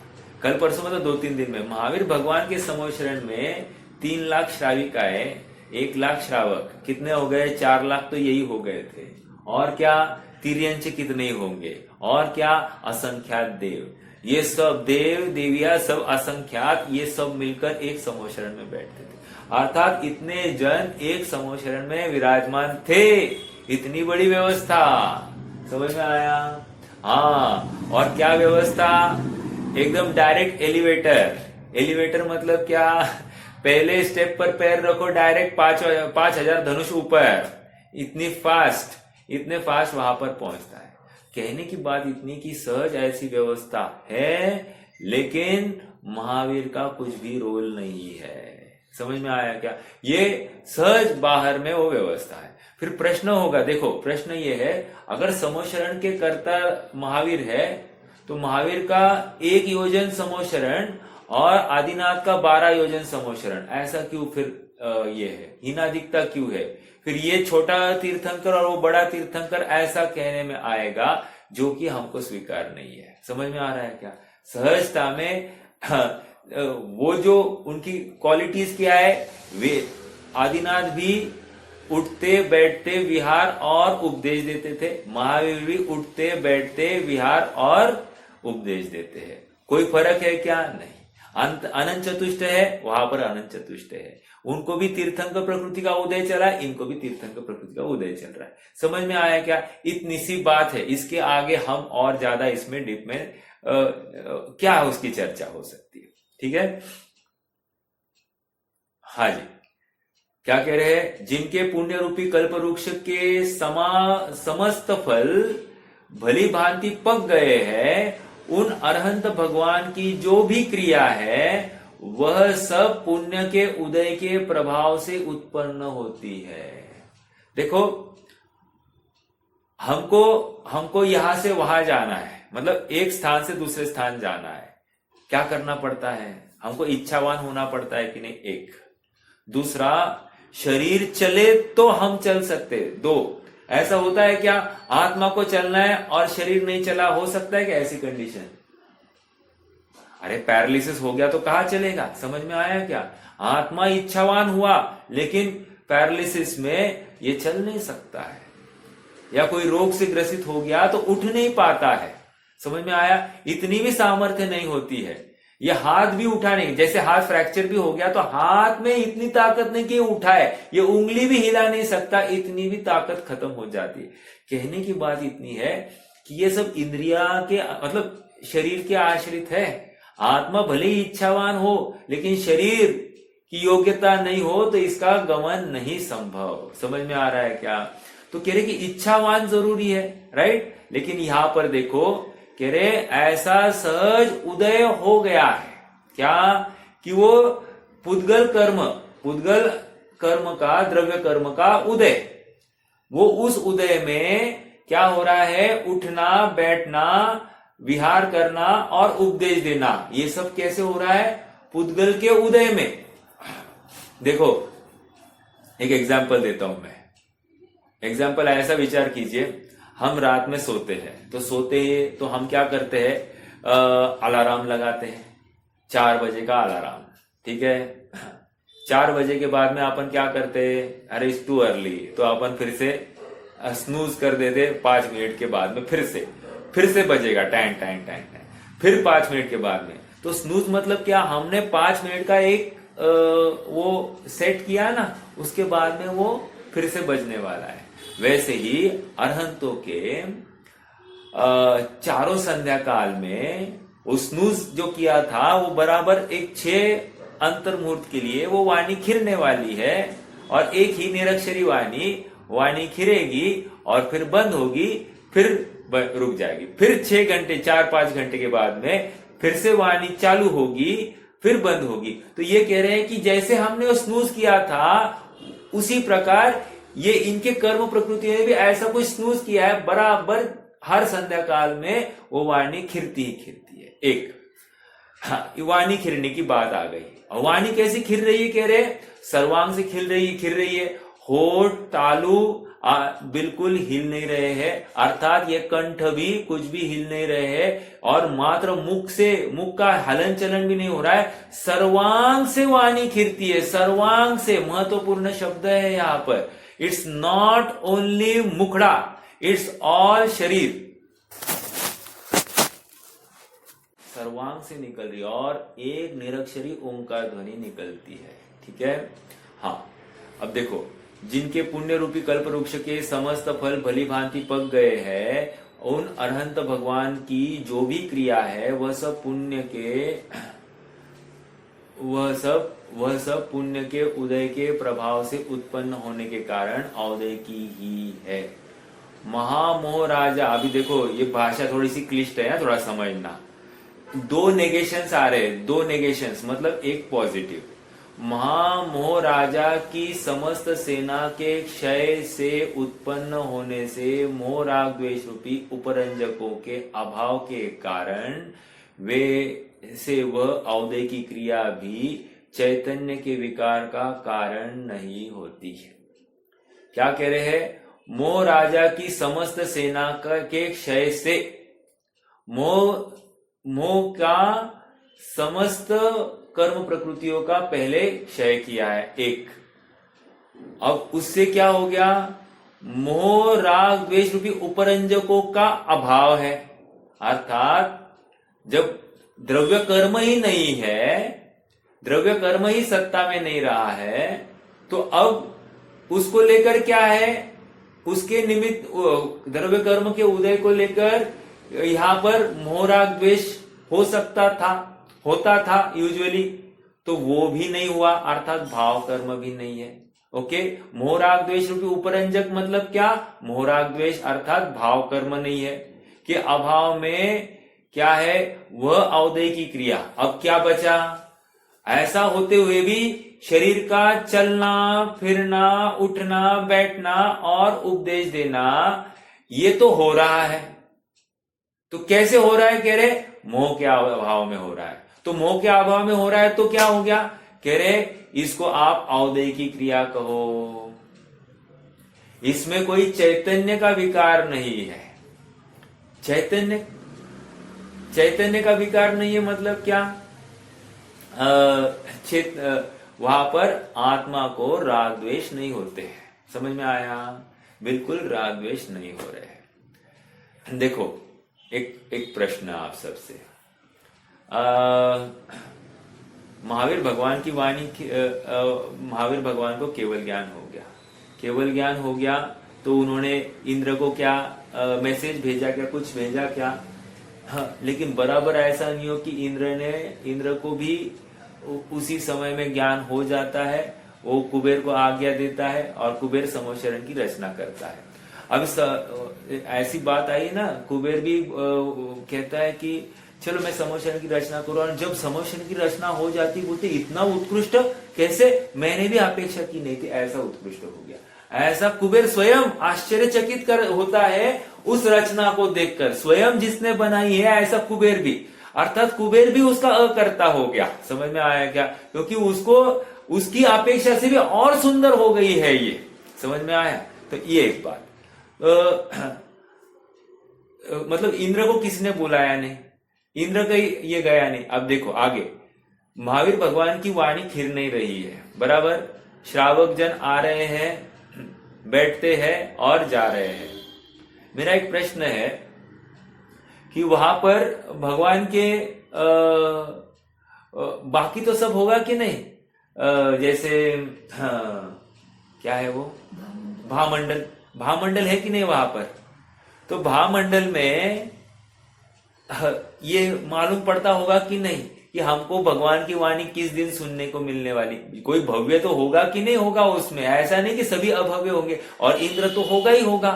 [SPEAKER 1] कल परसों मतलब 2-3 दिन में, महावीर भगवान के समोशरण में 3 लाख श्राविकाएं, 1 लाख श्रावक, कितने हो गए? 4 लाख तो यही हो गए थे। और क्या तिर्यंच कितने होंगे? और क्या असंख्यात देव। ये सब देव देविया सब असंख्यात, ये सब मिलकर एक समोशरण में बैठते थे। अर्थात इतने जन एक समोशरण में विराजमान थे। इतनी बड़ी व्यवस्था, समझ में आया? हाँ, और क्या व्यवस्था? एकदम डायरेक्ट एलिवेटर। एलिवेटर मतलब क्या? पहले स्टेप पर पैर रखो, डायरेक्ट 5,000 धनुष ऊपर। इतने फास्ट वहां पर पहुंचता है। कहने की बात इतनी की सहज ऐसी व्यवस्था है, लेकिन महावीर का कुछ भी रोल नहीं है। समझ में आया क्या? ये सहज बाहर में वो व्यवस्था है। फिर प्रश्न होगा, देखो प्रश्न ये है, अगर समोशरण के कर्ता महावीर है तो महावीर का 1 योजन समोशरण और आदिनाथ का 12 योजन समोशरण, ऐसा क्यों फिर ये है? हीनादिकता क्यों है? फिर ये छोटा तीर्थंकर और वो बड़ा तीर्थंकर ऐसा कहने में आएगा जो कि हमको स्वीकार नहीं है। समझ में आ रहा है क्या? सहजता में वो जो उनकी क्वालिटीज क्या है, वे आदिनाथ भी उठते बैठते विहार और उपदेश देते थे, महावीर भी उठते बैठते विहार और उपदेश देते हैं। कोई फर्क है क्या? नहीं। अनंत चतुष्ट है, वहां पर अनंत चतुष्ट है। उनको भी तीर्थंकर प्रकृति का उदय चला, इनको भी तीर्थंकर प्रकृति का उदय चल रहा है। समझ में आया क्या? इतनी सी बात है। इसके आगे हम और ज्यादा इसमें डीप में क्या उसकी चर्चा हो सकती है। ठीक है? हाँ जी, क्या कह रहे हैं? जिनके पुण्य रूपी कल्प वृक्ष के समस्त फल भली भांति पक गए हैं, उन अरहंत भगवान की जो भी क्रिया है वह सब पुण्य के उदय के प्रभाव से उत्पन्न होती है। देखो, हमको यहां से वहां जाना है, मतलब एक स्थान से दूसरे स्थान जाना है। क्या करना पड़ता है? हमको इच्छावान होना पड़ता है कि नहीं? एक। दूसरा, शरीर चले तो हम चल सकते। 2, ऐसा होता है क्या? आत्मा को चलना है और शरीर नहीं चला, हो सकता है क्या ऐसी कंडीशन? अरे पैरालिसिस हो गया तो कहां चलेगा? समझ में आया क्या? आत्मा इच्छावान हुआ लेकिन पैरालिसिस में ये चल नहीं सकता है, या कोई रोग से ग्रसित हो गया तो उठ नहीं पाता है। समझ में आया? इतनी भी सामर्थ्य नहीं होती है। ये हाथ भी उठा नहीं, जैसे हाथ फ्रैक्चर भी हो गया तो हाथ में इतनी ताकत नहीं कि उठाए, ये उंगली भी हिला नहीं सकता, इतनी भी ताकत खत्म हो जाती है। कहने की बात इतनी है कि ये सब इंद्रिया के मतलब शरीर के आश्रित है। आत्मा भले ही इच्छावान हो लेकिन शरीर की योग्यता नहीं हो तो इसका गमन नहीं संभव। समझ में आ रहा है क्या? तो कह रहे कि इच्छावान जरूरी है, राइट? लेकिन यहां पर देखो, कह रहे ऐसा सहज उदय हो गया है क्या कि वो पुद्गल कर्म का, द्रव्य कर्म का उदय, वो उस उदय में क्या हो रहा है? उठना, बैठना, विहार करना और उपदेश देना, ये सब कैसे हो रहा है? पुद्गल के उदय में। देखो एक एग्जाम्पल देता हूं मैं। एग्जाम्पल ऐसा विचार कीजिए, हम रात में सोते हैं तो हम क्या करते हैं? अलार्म लगाते हैं, 4 बजे का अलार्म, ठीक है? 4 बजे के बाद में अपन क्या करते हैं? अरे इट्स टू अर्ली, तो अपन फिर से स्नूज कर देते। 5 मिनट के बाद में फिर से बजेगा टाइम, फिर 5 मिनट के बाद में। तो स्नूज मतलब क्या? हमने 5 मिनट का एक वो सेट किया ना, उसके बाद में वो फिर से बजने वाला है। वैसे ही अरहंतों के चारों संध्या काल में वो स्नूज जो किया था वो बराबर एक 6 अंतर मुहूर्त के लिए वो वाणी खिरने वाली है, और एक ही निरक्षरी वाणी खिरेगी और फिर बंद होगी, फिर रुक जाएगी, फिर 6 घंटे 4-5 घंटे के बाद में फिर से वाणी चालू होगी, फिर बंद होगी। तो ये कह रहे हैं कि जैसे हमने वो स्नूज किया था उसी प्रकार ये इनके कर्म प्रकृति ने भी ऐसा कुछ स्नूज किया है, बराबर हर संध्या काल में वो वाणी खिरती ही खिरती है। एक वाणी खिरने की बात आ गई। वाणी कैसी खिर रही है, कह रहे सर्वांग से खिर रही है, होठ तालु बिल्कुल हिल नहीं रहे हैं, अर्थात ये कंठ भी कुछ भी हिल नहीं रहे हैं, और मात्र मुख का हलन चलन भी नहीं हो रहा है, सर्वांग से वाणी खिरती है। सर्वांग से महत्वपूर्ण शब्द है यहाँ पर। इट्स नॉट ओनली मुखड़ा, इट्स ऑल शरीर सर्वांग से निकल रही है, और एक निरक्षरी ओंकार ध्वनि निकलती है। ठीक है। हाँ, अब देखो, जिनके पुण्य रूपी कल्प वृक्ष के समस्त फल भली भांति पक गए हैं, उन अरहंत भगवान की जो भी क्रिया है वह सब पुण्य के उदय के प्रभाव से उत्पन्न होने के कारण औदय की ही है। महामोह राजा, अभी देखो ये भाषा थोड़ी सी क्लिष्ट है ना, थोड़ा समझना। 2 नेगेशंस आ रहे, 2 नेगेशंस मतलब एक पॉजिटिव। महामोह राजा की समस्त सेना के क्षय से उत्पन्न होने से मोह राग द्वेष रूपी उपरंजकों के अभाव के कारण वह औदय की क्रिया भी चैतन्य के विकार का कारण नहीं होती है। क्या कह रहे हैं? मोह राजा की समस्त सेना के क्षय से मोह का समस्त कर्म प्रकृतियों का पहले क्षय किया है। एक, अब उससे क्या हो गया? मोह राग द्वेष रूपी उपरंजकों का अभाव है, अर्थात जब द्रव्य कर्म ही नहीं है, द्रव्य कर्म ही सत्ता में नहीं रहा है, तो अब उसको लेकर क्या है? उसके निमित्त द्रव्य कर्म के उदय को लेकर यहां पर मोह राग द्वेष हो सकता था, होता था यूजुअली, तो वो भी नहीं हुआ, अर्थात भाव कर्म भी नहीं है। ओके, मोह राग द्वेष रूपी उपरंजक मतलब क्या? मोह राग द्वेष अर्थात भाव कर्म नहीं है, कि अभाव में क्या है? वह औदय की क्रिया। अब क्या बचा? ऐसा होते हुए भी शरीर का चलना फिरना उठना बैठना और उपदेश देना ये तो हो रहा है। तो कैसे हो रहा है? कह रहे मोह के अभाव में हो रहा है। तो मोह के अभाव में हो रहा है तो क्या हो गया? कह रहे इसको आप औदय की क्रिया कहो। इसमें कोई चैतन्य का विकार नहीं है। चैतन्य का विकार नहीं है मतलब क्या? वहां पर आत्मा को राग द्वेष नहीं होते हैं। समझ में आया? बिल्कुल राग द्वेष नहीं हो रहे हैं। देखो, एक प्रश्न आप सबसे। महावीर भगवान की वाणी, महावीर भगवान को केवल ज्ञान हो गया। केवल ज्ञान हो गया तो उन्होंने इंद्र को क्या मैसेज भेजा? क्या कुछ भेजा क्या? हाँ, लेकिन बराबर ऐसा नहीं हो कि इंद्र को भी उसी समय में ज्ञान हो जाता है। वो कुबेर को आज्ञा देता है और कुबेर समोशरण की रचना करता है। अब ऐसी बात आई ना, कुबेर भी कहता है कि चलो मैं समोशरण की रचना करूं, और जब समोशरण की रचना हो जाती वो तो इतना उत्कृष्ट, कैसे? मैंने भी अपेक्षा की नहीं थी, ऐसा उत्कृष्ट हो गया। ऐसा कुबेर स्वयं आश्चर्यचकित होता है उस रचना को देखकर। स्वयं जिसने बनाई है ऐसा कुबेर भी, अर्थात कुबेर भी उसका अकर्ता हो गया। समझ में आया क्या? क्योंकि उसको उसकी अपेक्षा से भी और सुंदर हो गई है ये। समझ में आया? तो ये एक बात। मतलब इंद्र को किसने बुलाया नहीं, इंद्र का ये गया नहीं। अब देखो आगे, महावीर भगवान की वाणी खिर नहीं रही है, बराबर। श्रावक जन आ रहे हैं, बैठते हैं और जा रहे हैं। मेरा एक प्रश्न है कि वहां पर भगवान के बाकी तो सब होगा कि नहीं? जैसे क्या है वो भावमंडल है कि नहीं वहां पर? तो भावमंडल में ये मालूम पड़ता होगा कि नहीं कि हमको भगवान की वाणी किस दिन सुनने को मिलने वाली। कोई भव्य तो होगा कि नहीं होगा उसमें, ऐसा नहीं कि सभी अभव्य होंगे, और इंद्र तो होगा ही होगा,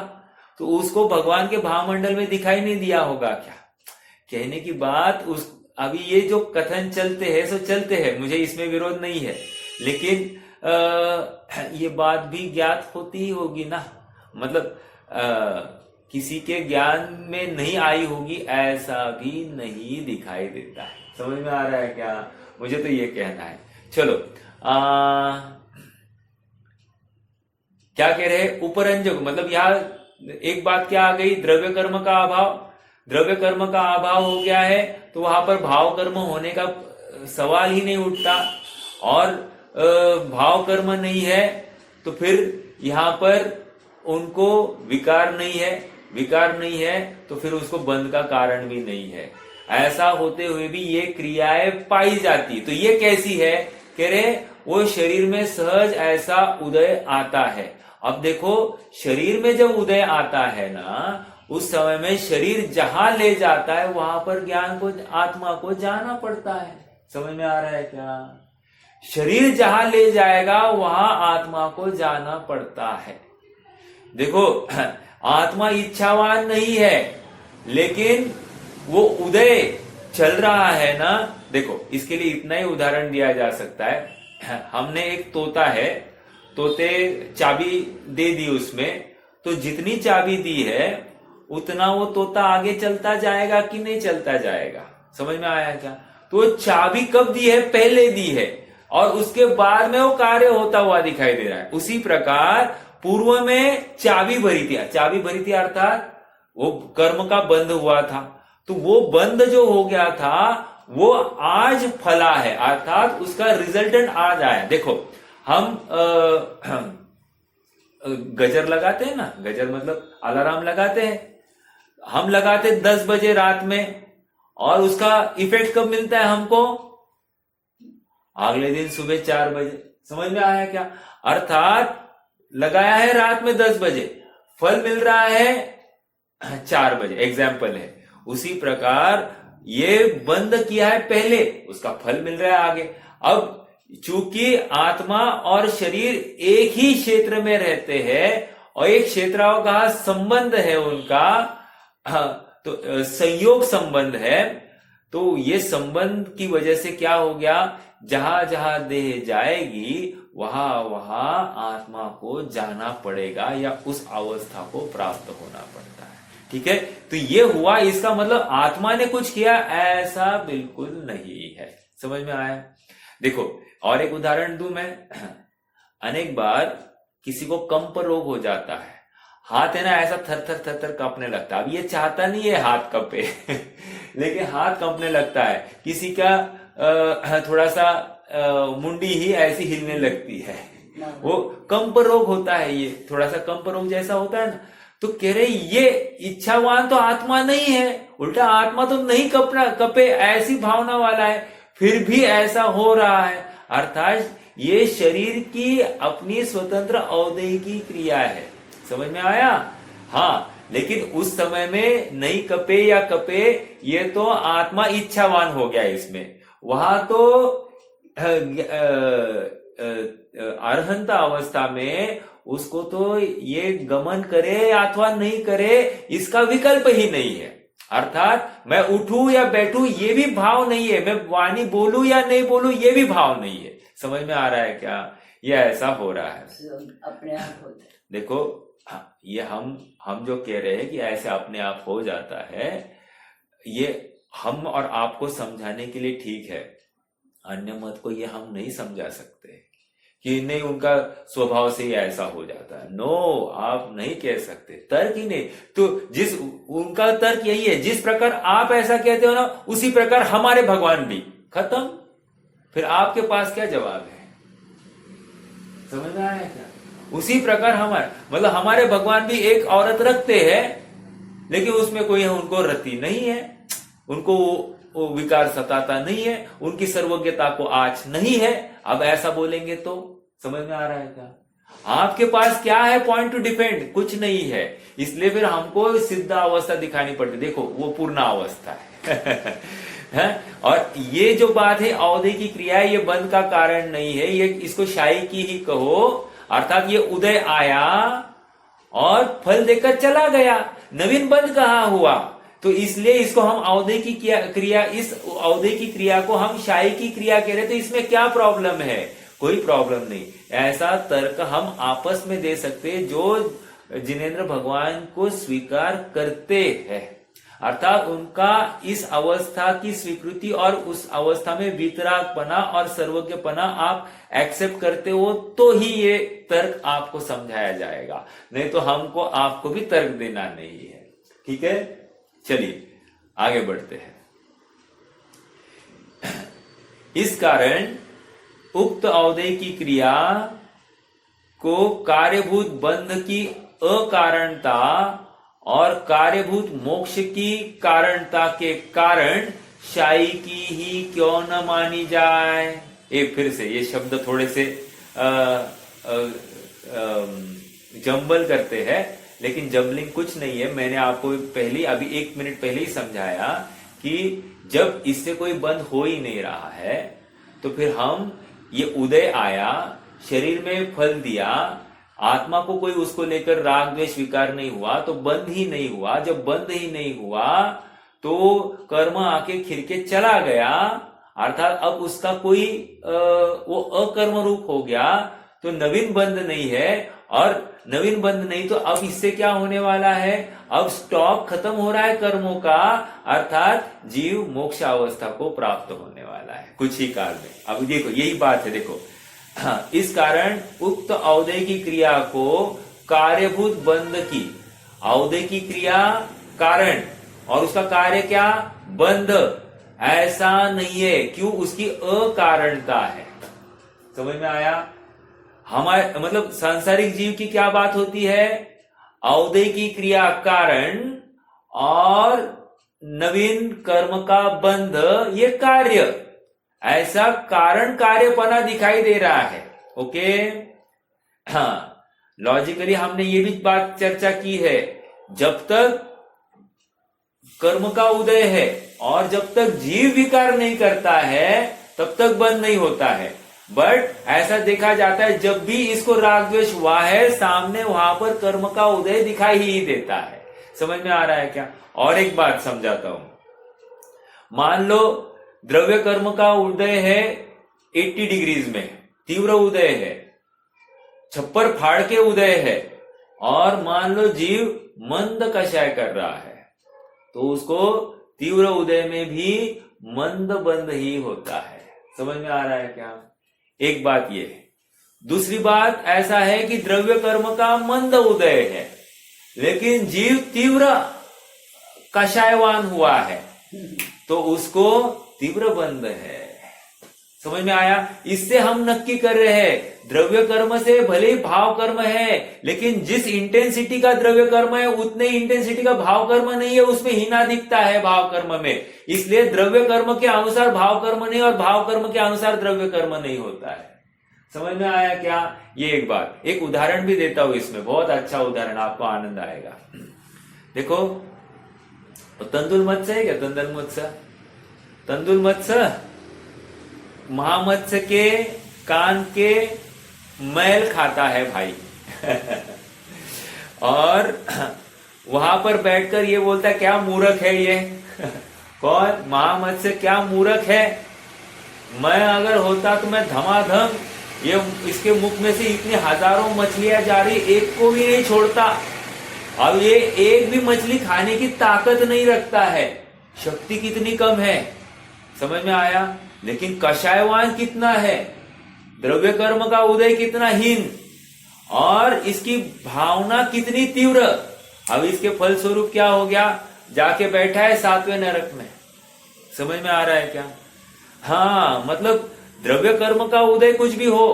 [SPEAKER 1] तो उसको भगवान के भावमंडल में दिखाई नहीं दिया होगा क्या? कहने की बात उस अभी ये जो कथन चलते हैं सो चलते हैं, मुझे इसमें विरोध नहीं है, लेकिन ये बात भी ज्ञात होती ही होगी ना, मतलब किसी के ज्ञान में नहीं आई होगी ऐसा भी नहीं दिखाई देता है। समझ में आ रहा है क्या? मुझे तो ये कहना है। चलो क्या कह रहे हैं? उपरंजक मतलब यहाँ एक बात क्या आ गई, द्रव्य कर्म का अभाव। द्रव्य कर्म का अभाव हो गया है तो वहां पर भाव कर्म होने का सवाल ही नहीं उठता, और भाव कर्म नहीं है तो फिर यहाँ पर उनको विकार नहीं है, विकार नहीं है तो फिर उसको बंध का कारण भी नहीं है। ऐसा होते हुए भी ये क्रियाएं पाई जाती, तो ये कैसी है? कह रहे वो शरीर में सहज ऐसा उदय आता है। अब देखो शरीर में जब उदय आता है ना, उस समय में शरीर जहां ले जाता है वहां पर ज्ञान को, आत्मा को जाना पड़ता है। समझ में आ रहा है क्या? शरीर जहां ले जाएगा वहां आत्मा को जाना पड़ता है। देखो आत्मा इच्छावान नहीं है, लेकिन वो उदय चल रहा है ना। देखो इसके लिए इतना ही उदाहरण दिया जा सकता है। हमने एक तोता है, तोते चाबी दे दी उसमें, तो जितनी चाबी दी है उतना वो तोता आगे चलता जाएगा कि नहीं चलता जाएगा? समझ में आया क्या? तो चाबी कब दी है? पहले दी है, और उसके बाद में वो कार्य होता हुआ दिखाई दे रहा है। उसी प्रकार पूर्व में चाबी भरी थी, चाबी भरी थी अर्थात वो कर्म का बंध हुआ था, तो वो बंध जो हो गया था वो आज फला है, अर्थात उसका रिजल्टेंट आज आया। देखो हम गजर लगाते हैं ना, गजर मतलब अलार्म लगाते हैं, हम लगाते 10 बजे रात में, और उसका इफेक्ट कब मिलता है हमको? अगले दिन सुबह 4 बजे। समझ में आया क्या? अर्थात लगाया है रात में 10 बजे, फल मिल रहा है 4 बजे, एग्जाम्पल है। उसी प्रकार ये बंद किया है पहले, उसका फल मिल रहा है आगे। अब चूंकि आत्मा और शरीर एक ही क्षेत्र में रहते हैं और एक क्षेत्रों का संबंध है उनका, तो संयोग संबंध है, तो ये संबंध की वजह से क्या हो गया? जहां जहां देह जाएगी वहां वहां आत्मा को जाना पड़ेगा या उस अवस्था को प्राप्त होना पड़ता है। ठीक है, तो ये हुआ, इसका मतलब आत्मा ने कुछ किया ऐसा बिल्कुल नहीं है। समझ में आया? देखो और एक उदाहरण दूं मैं। अनेक बार किसी को कंप रोग हो जाता है, हाथ है ना ऐसा थर थर थर थर कांपने लगता है। अब ये चाहता नहीं है हाथ कंपे लेकिन हाथ कंपने लगता है। किसी का थोड़ा सा मुंडी ही ऐसी हिलने लगती है, वो कंप रोग होता है। ये थोड़ा सा कंप रोग जैसा होता है ना, तो कह रहे ये इच्छावान तो आत्मा नहीं है, उल्टा आत्मा तो नहीं कपे ऐसी भावना वाला है, फिर भी ऐसा हो रहा है। अर्थात ये शरीर की अपनी स्वतंत्र अवदेही क्रिया है। समझ में आया? हाँ, लेकिन उस समय में नहीं कपे या कपे, ये तो आत्मा इच्छावान हो गया इसमें। वहां तो अरहंता अवस्था में उसको तो ये गमन करे अथवा नहीं करे इसका विकल्प ही नहीं है। अर्थात मैं उठूं या बैठूं ये भी भाव नहीं है, मैं वाणी बोलूं या नहीं बोलूं ये भी भाव नहीं है। समझ में आ रहा है क्या? ये ऐसा हो रहा है,
[SPEAKER 5] अपने आप होता है।
[SPEAKER 1] देखो ये हम जो कह रहे हैं कि ऐसे अपने आप हो जाता है, ये हम और आपको समझाने के लिए ठीक है। अन्य मत को ये हम नहीं समझा सकते कि नहीं उनका स्वभाव से ही ऐसा हो जाता है। नो, आप नहीं कह सकते, तर्क ही नहीं। तो जिस उनका तर्क यही है, जिस प्रकार आप ऐसा कहते हो ना उसी प्रकार हमारे भगवान भी, खत्म। फिर आपके पास क्या जवाब है? समझ में आया क्या? उसी प्रकार हमारे भगवान भी एक औरत रखते हैं, लेकिन उसमें कोई उनको रति नहीं है, उनको वो विकार सताता नहीं है, उनकी सर्वज्ञता को आँच नहीं है। अब ऐसा बोलेंगे तो समझ में आ रहा है क्या? आपके पास क्या है पॉइंट टू डिफेंड? कुछ नहीं है। इसलिए फिर हमको सिद्ध अवस्था दिखानी पड़ती। देखो वो पूर्ण अवस्था है है? और ये जो बात है अवधि की क्रिया, ये बंध का कारण नहीं है, ये इसको शाही की ही कहो। अर्थात ये उदय आया और फल देकर चला गया, नवीन बंध कहाँ हुआ? तो इसलिए इसको हम अवधि की क्रिया, इस अवधि की क्रिया को हम शाही की क्रिया कह रहे। तो इसमें क्या प्रॉब्लम है? कोई प्रॉब्लम नहीं। ऐसा तर्क हम आपस में दे सकते जो जिनेंद्र भगवान को स्वीकार करते हैं, अर्थात उनका इस अवस्था की स्वीकृति और उस अवस्था में वितरागपना और सर्वज्ञपना आप एक्सेप्ट करते हो, तो ही ये तर्क आपको समझाया जाएगा। नहीं तो हमको आपको भी तर्क देना नहीं है। ठीक है, चलिए आगे बढ़ते हैं। इस कारण उक्त अवधि की क्रिया को कार्यभूत बंध की अकारणता और कार्यभूत मोक्ष की कारणता के कारण शाही की ही क्यों न मानी जाए। एक फिर से ये शब्द थोड़े से जंबल करते हैं, लेकिन जंबलिंग कुछ नहीं है। मैंने आपको पहले अभी 1 मिनट पहले ही समझाया कि जब इससे कोई बंध हो ही नहीं रहा है तो फिर हम ये उदय आया, शरीर में फल दिया, आत्मा को कोई उसको लेकर राग द्वेष विकार नहीं हुआ, तो बंध ही नहीं हुआ। जब बंध ही नहीं हुआ तो कर्म आके खिर के चला गया, अर्थात अब उसका कोई वो अकर्म रूप हो गया, तो नवीन बंध नहीं है। और नवीन बंध नहीं तो अब इससे क्या होने वाला है? अब स्टॉक खत्म हो रहा है कर्मों का, अर्थात जीव मोक्ष अवस्था को प्राप्त होने वाला है कुछ ही काल में। अब देखो यही बात है, देखो इस कारण उक्त अवधि की क्रिया को कार्यभूत बंध की, अवधि की क्रिया कारण और उसका कार्य क्या? बंध। ऐसा नहीं है, क्यों? उसकी अकारणता है। समझ में आया? हमारे मतलब सांसारिक जीव की क्या बात होती है? अवधि की क्रिया कारण और नवीन कर्म का बंध, ये कार्य। ऐसा कारण कार्यपना दिखाई दे रहा है। ओके, हाँ, लॉजिकली हमने ये भी बात चर्चा की है, जब तक कर्म का उदय है और जब तक जीव विकार नहीं करता है तब तक बंद नहीं होता है। बट ऐसा देखा जाता है जब भी इसको राग द्वेष हुआ है, सामने वहां पर कर्म का उदय दिखाई ही देता है। समझ में आ रहा है क्या? और एक बात समझाता हूं। मान लो द्रव्य कर्म का उदय है 80 डिग्रीज में, तीव्र उदय है, छप्पर फाड़ के उदय है, और मान लो जीव मंद कषाय कर रहा है, तो उसको तीव्र उदय में भी मंद बंद ही होता है। समझ में आ रहा है क्या? एक बात ये है। दूसरी बात ऐसा है कि द्रव्य कर्म का मंद उदय है, लेकिन जीव तीव्र कषायवान हुआ है, तो उसको तीव्र बंध है। समझ में आया? इससे हम नक्की कर रहे हैं द्रव्य कर्म से भले ही भाव कर्म है, लेकिन जिस इंटेंसिटी का द्रव्य कर्म है उतने इंटेंसिटी का भाव कर्म नहीं है, उसमें हीना दिखता है भाव कर्म में। इसलिए द्रव्य कर्म के अनुसार भाव कर्म नहीं और भाव कर्म के अनुसार द्रव्य कर्म नहीं होता है। समझ में आया क्या? ये एक बात। एक उदाहरण भी देता हूं इसमें, बहुत अच्छा उदाहरण, आपको आनंद आएगा। देखो, तंदुल मत्स्य है क्या? तंदुल मत्स्य, तंदुल मत्स्य महामत्स्य के कान के मैल खाता है भाई और वहां पर बैठकर ये बोलता है क्या मूर्ख है ये कौन? महामत्स्य क्या मूर्ख है? मैं अगर होता तो मैं धमाधम ये इसके मुख में से इतनी हजारों मछलियां जा रही, एक को भी नहीं छोड़ता। अब ये एक भी मछली खाने की ताकत नहीं रखता है, शक्ति कितनी कम है। समझ में आया? लेकिन कषायवान कितना है, द्रव्य कर्म का उदय कितना हीन, और इसकी भावना कितनी तीव्र। अब इसके फलस्वरूप क्या हो गया? जाके बैठा है 7वें नरक में। समझ में आ रहा है क्या? हाँ, मतलब द्रव्य कर्म का उदय कुछ भी हो,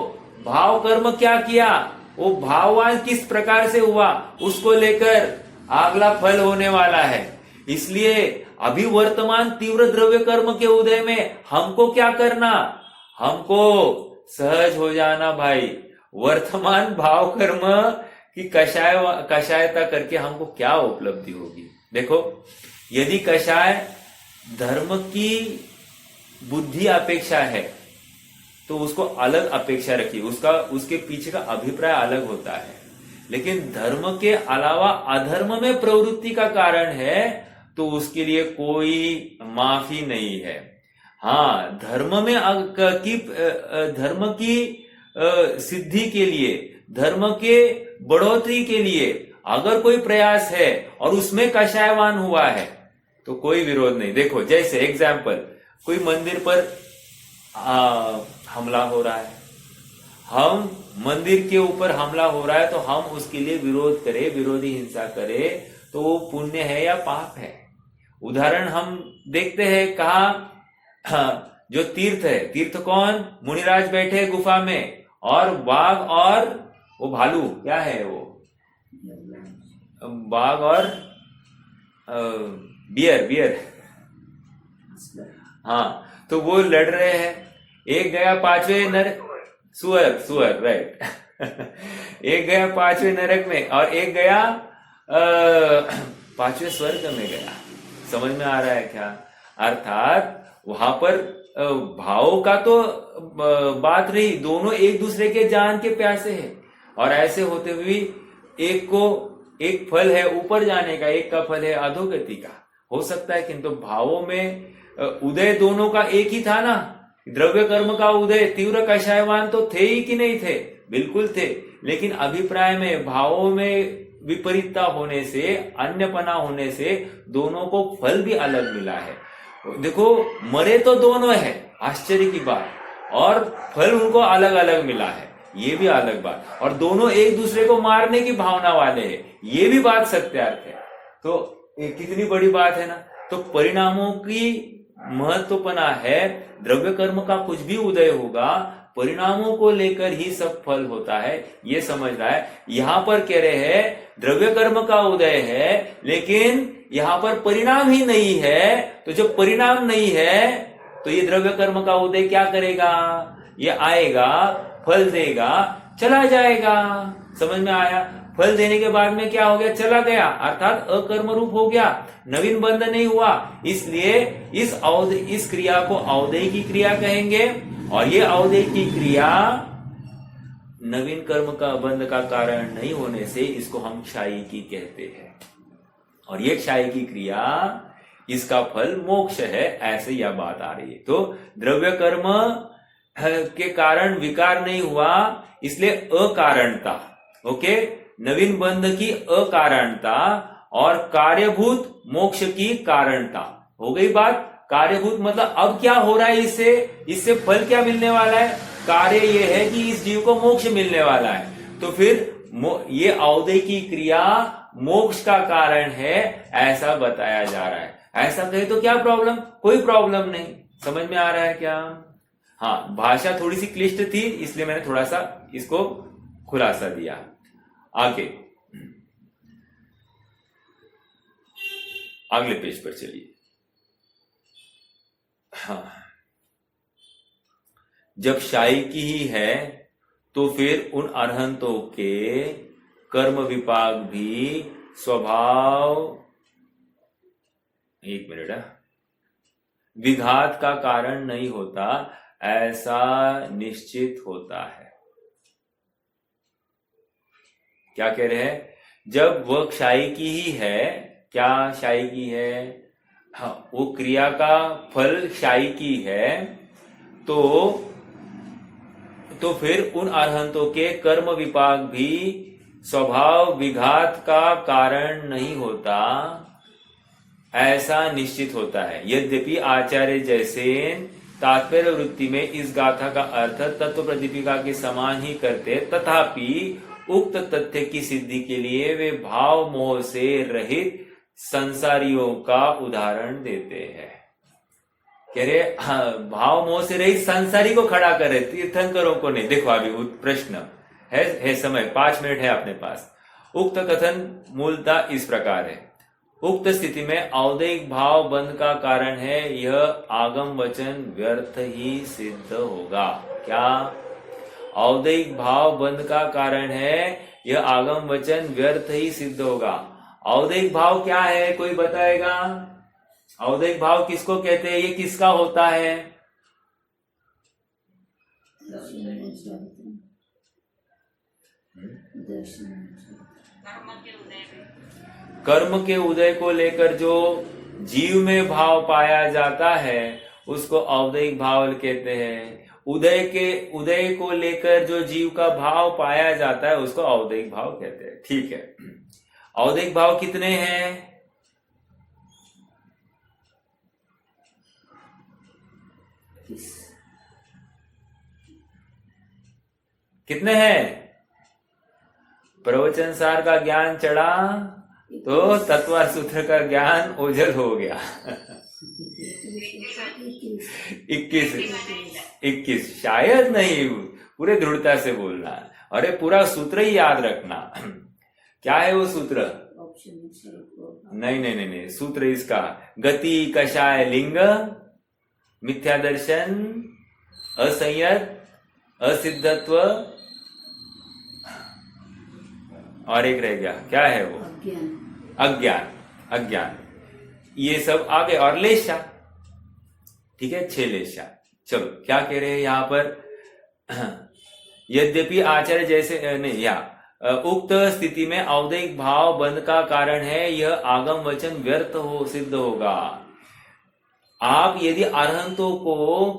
[SPEAKER 1] भाव कर्म क्या किया, वो भाववान किस प्रकार से हुआ, उसको लेकर अगला फल होने वाला है। इसलिए अभी वर्तमान तीव्र द्रव्य कर्म के उदय में हमको क्या करना? हमको सहज हो जाना भाई। वर्तमान भाव कर्म की कषायता करके हमको क्या उपलब्धि होगी? देखो, यदि कषाय धर्म की बुद्धि अपेक्षा है तो उसको अलग अपेक्षा रखिए, उसके पीछे का अभिप्राय अलग होता है। लेकिन धर्म के अलावा अधर्म में प्रवृत्ति का कारण है तो उसके लिए कोई माफी नहीं है। हाँ, धर्म की सिद्धि के लिए, धर्म के बढ़ोतरी के लिए अगर कोई प्रयास है और उसमें कषायवान हुआ है तो कोई विरोध नहीं। देखो, जैसे एग्जाम्पल, कोई मंदिर पर हमला हो रहा है, हम मंदिर के ऊपर हमला हो रहा है तो हम उसके लिए विरोध करें, विरोधी हिंसा करें, तो वो पुण्य है या पाप है? उदाहरण हम देखते हैं, कहा जो तीर्थ है, तीर्थ कौन? मुनिराज बैठे गुफा में और बाघ और वो भालू, क्या है वो, बाघ और बियर, हाँ, तो वो लड़ रहे हैं। एक गया 5वें नरक, सुअर राइट एक गया 5वें नरक में और एक गया 5वें स्वर्ग में गया। समझ में आ रहा है क्या? अर्थात वहां पर भाव का तो बात रही, दोनों एक दूसरे के जान के प्यासे हैं। और ऐसे होते हुए एक फल है ऊपर जाने का, एक का फल है अधोगति का। हो सकता है, किंतु भावों में उदय दोनों का एक ही था ना। द्रव्य कर्म का उदय तीव्र कषायवान तो थे ही कि नहीं थे? बिल्कुल थे। लेकिन अभिप्राय में, भावों में विपरीतता होने से, अन्यपना होने से दोनों को फल भी अलग मिला है। देखो, मरे तो दोनों है, आश्चर्य की बात, और फल उनको अलग अलग मिला है, ये भी अलग बात। और दोनों एक दूसरे को मारने की भावना वाले हैं, ये भी बात सत्यार्थ है। तो कितनी बड़ी बात है ना। तो परिणामों की महत्वपना है। द्रव्य कर्म का कुछ भी उदय होगा, परिणामों को लेकर ही सब फल होता है, ये समझ रहा है। यहां पर कह रहे हैं द्रव्य कर्म का उदय है, लेकिन यहां पर परिणाम ही नहीं है। तो जब परिणाम नहीं है तो ये द्रव्य कर्म का उदय क्या करेगा? ये आएगा, फल देगा, चला जाएगा। समझ में आया? फल देने के बाद में क्या हो गया? चला गया, अर्थात अकर्म रूप हो गया, नवीन बंध नहीं हुआ। इसलिए इस क्रिया को अवदेय की क्रिया कहेंगे। और ये अवदेय की क्रिया नवीन कर्म का बंध का कारण नहीं होने से इसको हम क्षायी की कहते हैं। और ये क्षायी की क्रिया, इसका फल मोक्ष है, ऐसे यह बात आ रही है। तो द्रव्य कर्म के कारण विकार नहीं हुआ, इसलिए अकारणता, ओके, नवीन बंध की अकारणता और कार्यभूत मोक्ष की कारणता हो गई बात। कार्यभूत मतलब अब क्या हो रहा है, इससे फल क्या मिलने वाला है? कार्य ये है कि इस जीव को मोक्ष मिलने वाला है। तो फिर ये अवदेय की क्रिया मोक्ष का कारण है, ऐसा बताया जा रहा है। ऐसा कहे तो क्या प्रॉब्लम? कोई प्रॉब्लम नहीं। समझ में आ रहा है क्या? हाँ, भाषा थोड़ी सी क्लिष्ट थी, इसलिए मैंने थोड़ा सा इसको खुलासा दिया। आगे अगले पेज पर चलिए। हाँ, जब शाही की ही है तो फिर उन अरहंतों के कर्म विपाक भी स्वभाव, एक मिनट, विघात का कारण नहीं होता, ऐसा निश्चित होता है। क्या कह रहे हैं? जब वह क्षायी की ही है, क्या क्षायी की है? हाँ, वो क्रिया का फल क्षायी की है, तो फिर उन अरहंतों के कर्म विपाक भी स्वभाव विघात का कारण नहीं होता, ऐसा निश्चित होता है। यद्यपि आचार्य जैसे तात्पर्य वृत्ति में इस गाथा का अर्थ तत्व प्रतिपिका के समान ही करते, तथापि उक्त तथ्य की सिद्धि के लिए वे भाव मोह से रहित संसारियों का उदाहरण देते हैं। कह रहे भाव मोह से रहित संसारी को खड़ा करे, तीर्थंकरों को नहीं। देखो अभी प्रश्न है समय 5 मिनट है अपने पास। उक्त कथन मूलतः इस प्रकार है। उक्त स्थिति में औदैहिक भाव बंध का कारण है, यह आगम वचन व्यर्थ ही सिद्ध होगा। क्या? औदैहिक भाव बंध का कारण है, यह आगम वचन व्यर्थ ही सिद्ध होगा। औदैहिक भाव क्या है, कोई बताएगा? औदैहिक भाव किसको कहते हैं, ये किसका होता है? कर्म के उदय को लेकर जो जीव में भाव पाया जाता है उसको औदैहिक भाव कहते हैं। उदय को लेकर जो जीव का भाव पाया जाता है उसको औदैहिक भाव कहते हैं। ठीक है, औदैहिक भाव कितने हैं? कितने हैं? प्रवचन सार का ज्ञान चढ़ा तो तत्व सूत्र का ज्ञान ओझल हो गया। 21 शायद नहीं, पूरे दृढ़ता से बोलना। अरे पूरा सूत्र ही याद रखना। क्या है वो सूत्र? नहीं, सूत्र इसका गति कषाय लिंग, मिथ्या दर्शन, असंयत, असिद्धत्व, और एक रह गया, क्या है वो? अज्ञान। ये सब आगे, और लेशा। ठीक है, 6 लेशा। चलो क्या कह रहे हैं यहां पर? यद्यपि आचार्य जैसे नहीं, या उक्त स्थिति में औदैहिक भाव बंध का कारण है, यह आगम वचन व्यर्थ हो सिद्ध होगा। आप यदि अरहंतों को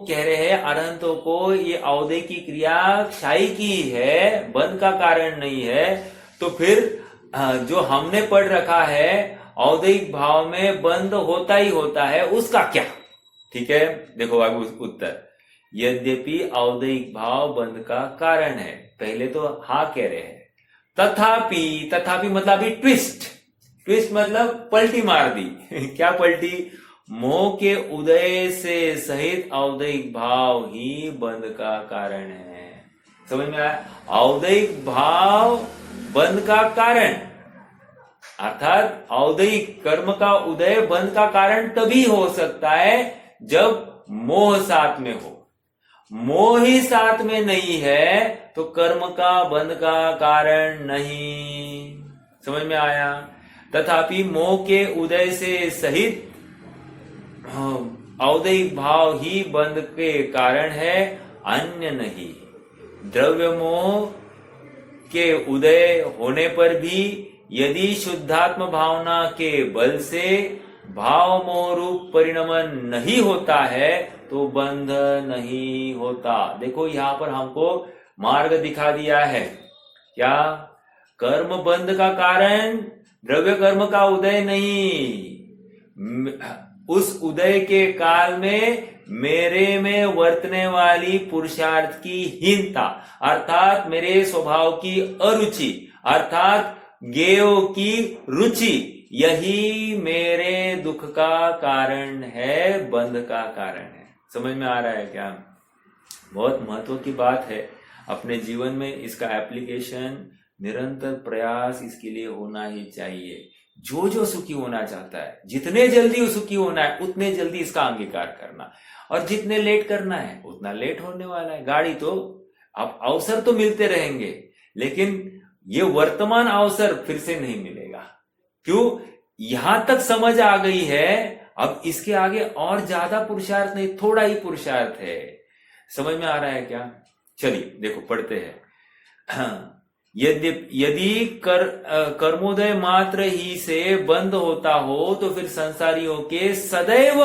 [SPEAKER 1] कह रहे हैं, अरहंतों को ये औदैहिक की क्रिया क्षाई की है, बंध का कारण नहीं है, तो फिर जो हमने पढ़ रखा है औदैहिक भाव में बंध होता ही होता है, उसका क्या? ठीक है, देखो आगे उत्तर। यद्यपि औदैहिक भाव बंध का कारण है, पहले तो हाँ कह रहे हैं, तथापि मतलब अभी ट्विस्ट मतलब पलटी मार दी। क्या पलटी? मोह के उदय से सहित औदैहिक भाव ही बंध का कारण है। समझ में आया? औदैहिक भाव बंध का कारण, अर्थात औदैहिक कर्म का उदय बंध का कारण तभी हो सकता है जब मोह साथ में हो। मोह ही साथ में नहीं है तो कर्म का बंध का कारण नहीं। समझ में आया? तथापि मोह के उदय से सहित औदैहिक भाव ही बंध के कारण है, अन्य नहीं। द्रव्य मोह के उदय होने पर भी यदि शुद्धात्म भावना के बल से भाव मोह रूप परिणमन नहीं होता है तो बंध नहीं होता। देखो यहां पर हमको मार्ग दिखा दिया है। क्या? कर्म बंध का कारण द्रव्य कर्म का उदय नहीं, उस उदय के काल में मेरे में वर्तने वाली पुरुषार्थ की हीनता, अर्थात मेरे स्वभाव की अरुचि, अर्थात ज्ञेयों की रुचि, यही मेरे दुख का कारण है, बंध का कारण है। समझ में आ रहा है क्या? बहुत महत्व की बात है। अपने जीवन में इसका एप्लीकेशन, निरंतर प्रयास इसके लिए होना ही चाहिए। जो सुखी होना चाहता है, जितने जल्दी सुखी होना है उतने जल्दी इसका अंगीकार करना, और जितने लेट करना है उतना लेट होने वाला है। गाड़ी तो अब अवसर तो मिलते रहेंगे, लेकिन ये वर्तमान अवसर फिर से नहीं मिलेगा। क्यों? यहां तक समझ आ गई है, अब इसके आगे और ज्यादा पुरुषार्थ नहीं, थोड़ा ही पुरुषार्थ है। समझ में आ रहा है क्या? चलिए देखो पढ़ते हैं। यदि कर्मोदय मात्र ही से बंद होता हो तो फिर संसारियों के सदैव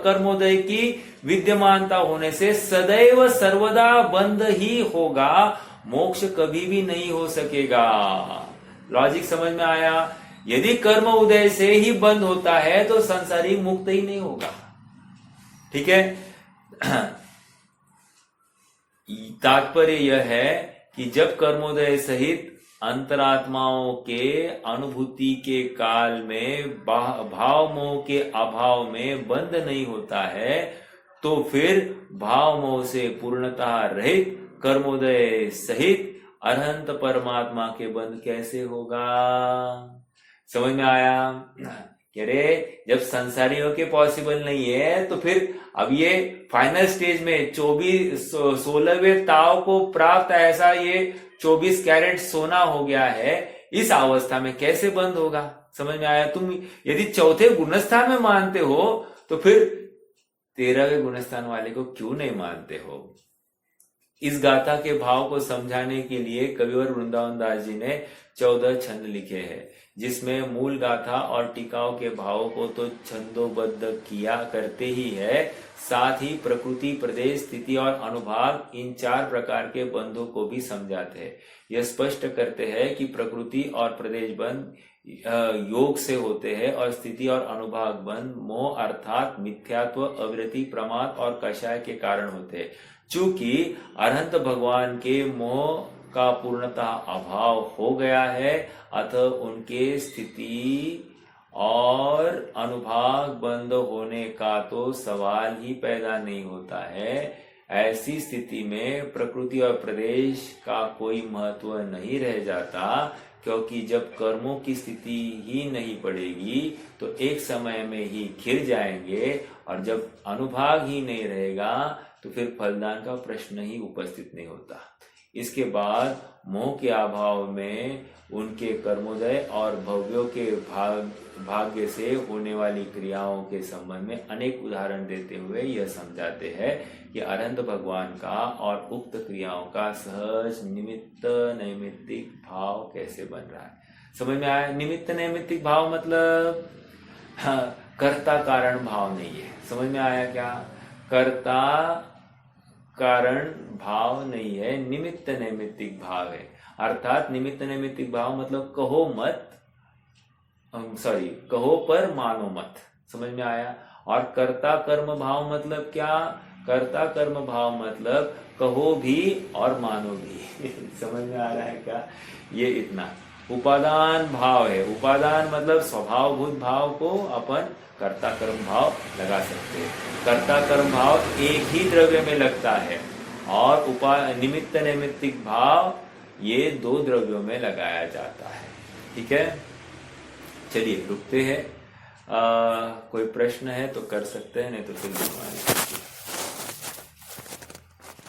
[SPEAKER 1] कर्मोदय की विद्यमानता होने से सदैव सर्वदा बंद ही होगा, मोक्ष कभी भी नहीं हो सकेगा। लॉजिक समझ में आया? यदि कर्म उदय से ही बंद होता है तो संसारी मुक्त ही नहीं होगा। ठीक है? तात्पर्य यह है कि जब कर्मोदय सहित अंतरात्माओं के अनुभूति के काल में भाव मोह के अभाव में बंध नहीं होता है तो फिर भाव मोह से पूर्णतः रहित कर्मोदय सहित अरहंत परमात्मा के बंध कैसे होगा? समझ में आया? कि अरे जब संसारियों के पॉसिबल नहीं है तो फिर अब ये फाइनल स्टेज में 16वें ताव को प्राप्त ऐसा ये 24 कैरेट सोना हो गया है, इस अवस्था में कैसे बंद होगा? समझ में आया? तुम यदि चौथे गुणस्थान में मानते हो तो फिर 13वें गुणस्थान वाले को क्यों नहीं मानते हो? इस गाथा के भाव को समझाने के लिए कविवर वृंदावन दास जी ने 14 छंद लिखे हैं, जिसमें मूल गाथा और टीकाओं के भावों को तो छंदोबद्ध किया करते ही है, साथ ही प्रकृति, प्रदेश, स्थिति और अनुभाग, इन 4 प्रकार के बंधों को भी समझाते हैं। यह स्पष्ट करते हैं कि प्रकृति और प्रदेश बंध योग से होते हैं और स्थिति और अनुभाग बंध मोह अर्थात मिथ्यात्व, अविरति, प्रमाद और कषाय के कारण होते हैं। चूंकि अरहंत भगवान के मोह का पूर्णतः अभाव हो गया है, अतः उनके स्थिति और अनुभाग बंद होने का तो सवाल ही पैदा नहीं होता है। ऐसी स्थिति में प्रकृति और प्रदेश का कोई महत्व नहीं रह जाता, क्योंकि जब कर्मों की स्थिति ही नहीं पड़ेगी तो एक समय में ही खिर जाएंगे, और जब अनुभाग ही नहीं रहेगा तो फिर फलदान का प्रश्न ही उपस्थित नहीं होता। इसके बाद मोह के अभाव में उनके कर्मोदय और भव्यों के भाग्य से होने वाली क्रियाओं के संबंध में अनेक उदाहरण देते हुए यह समझाते हैं कि अरहंत भगवान का और उक्त क्रियाओं का सहज निमित्त नैमित्तिक भाव कैसे बन रहा है। समझ में आया? निमित्त नैमित्तिक भाव मतलब कर्ता कारण भाव नहीं है। समझ में आया क्या? कर्ता कारण भाव नहीं है, निमित्त नैमित्तिक भाव है। अर्थात निमित्त नैमित्तिक भाव मतलब कहो पर मानो मत। समझ में आया? और कर्ता कर्म भाव मतलब क्या? कर्ता कर्म भाव मतलब कहो भी और मानो भी। समझ में आ रहा है क्या? ये इतना उपादान भाव है। उपादान मतलब स्वभावभूत भाव को अपन कर्ता कर्म भाव लगा सकते हैं। कर्ता कर्म भाव एक ही द्रव्य में लगता है और निमित्त नैमित्तिक भाव ये 2 द्रव्यों में लगाया जाता है। ठीक है, चलिए रुकते हैं। कोई प्रश्न है तो कर सकते हैं, नहीं तो फिर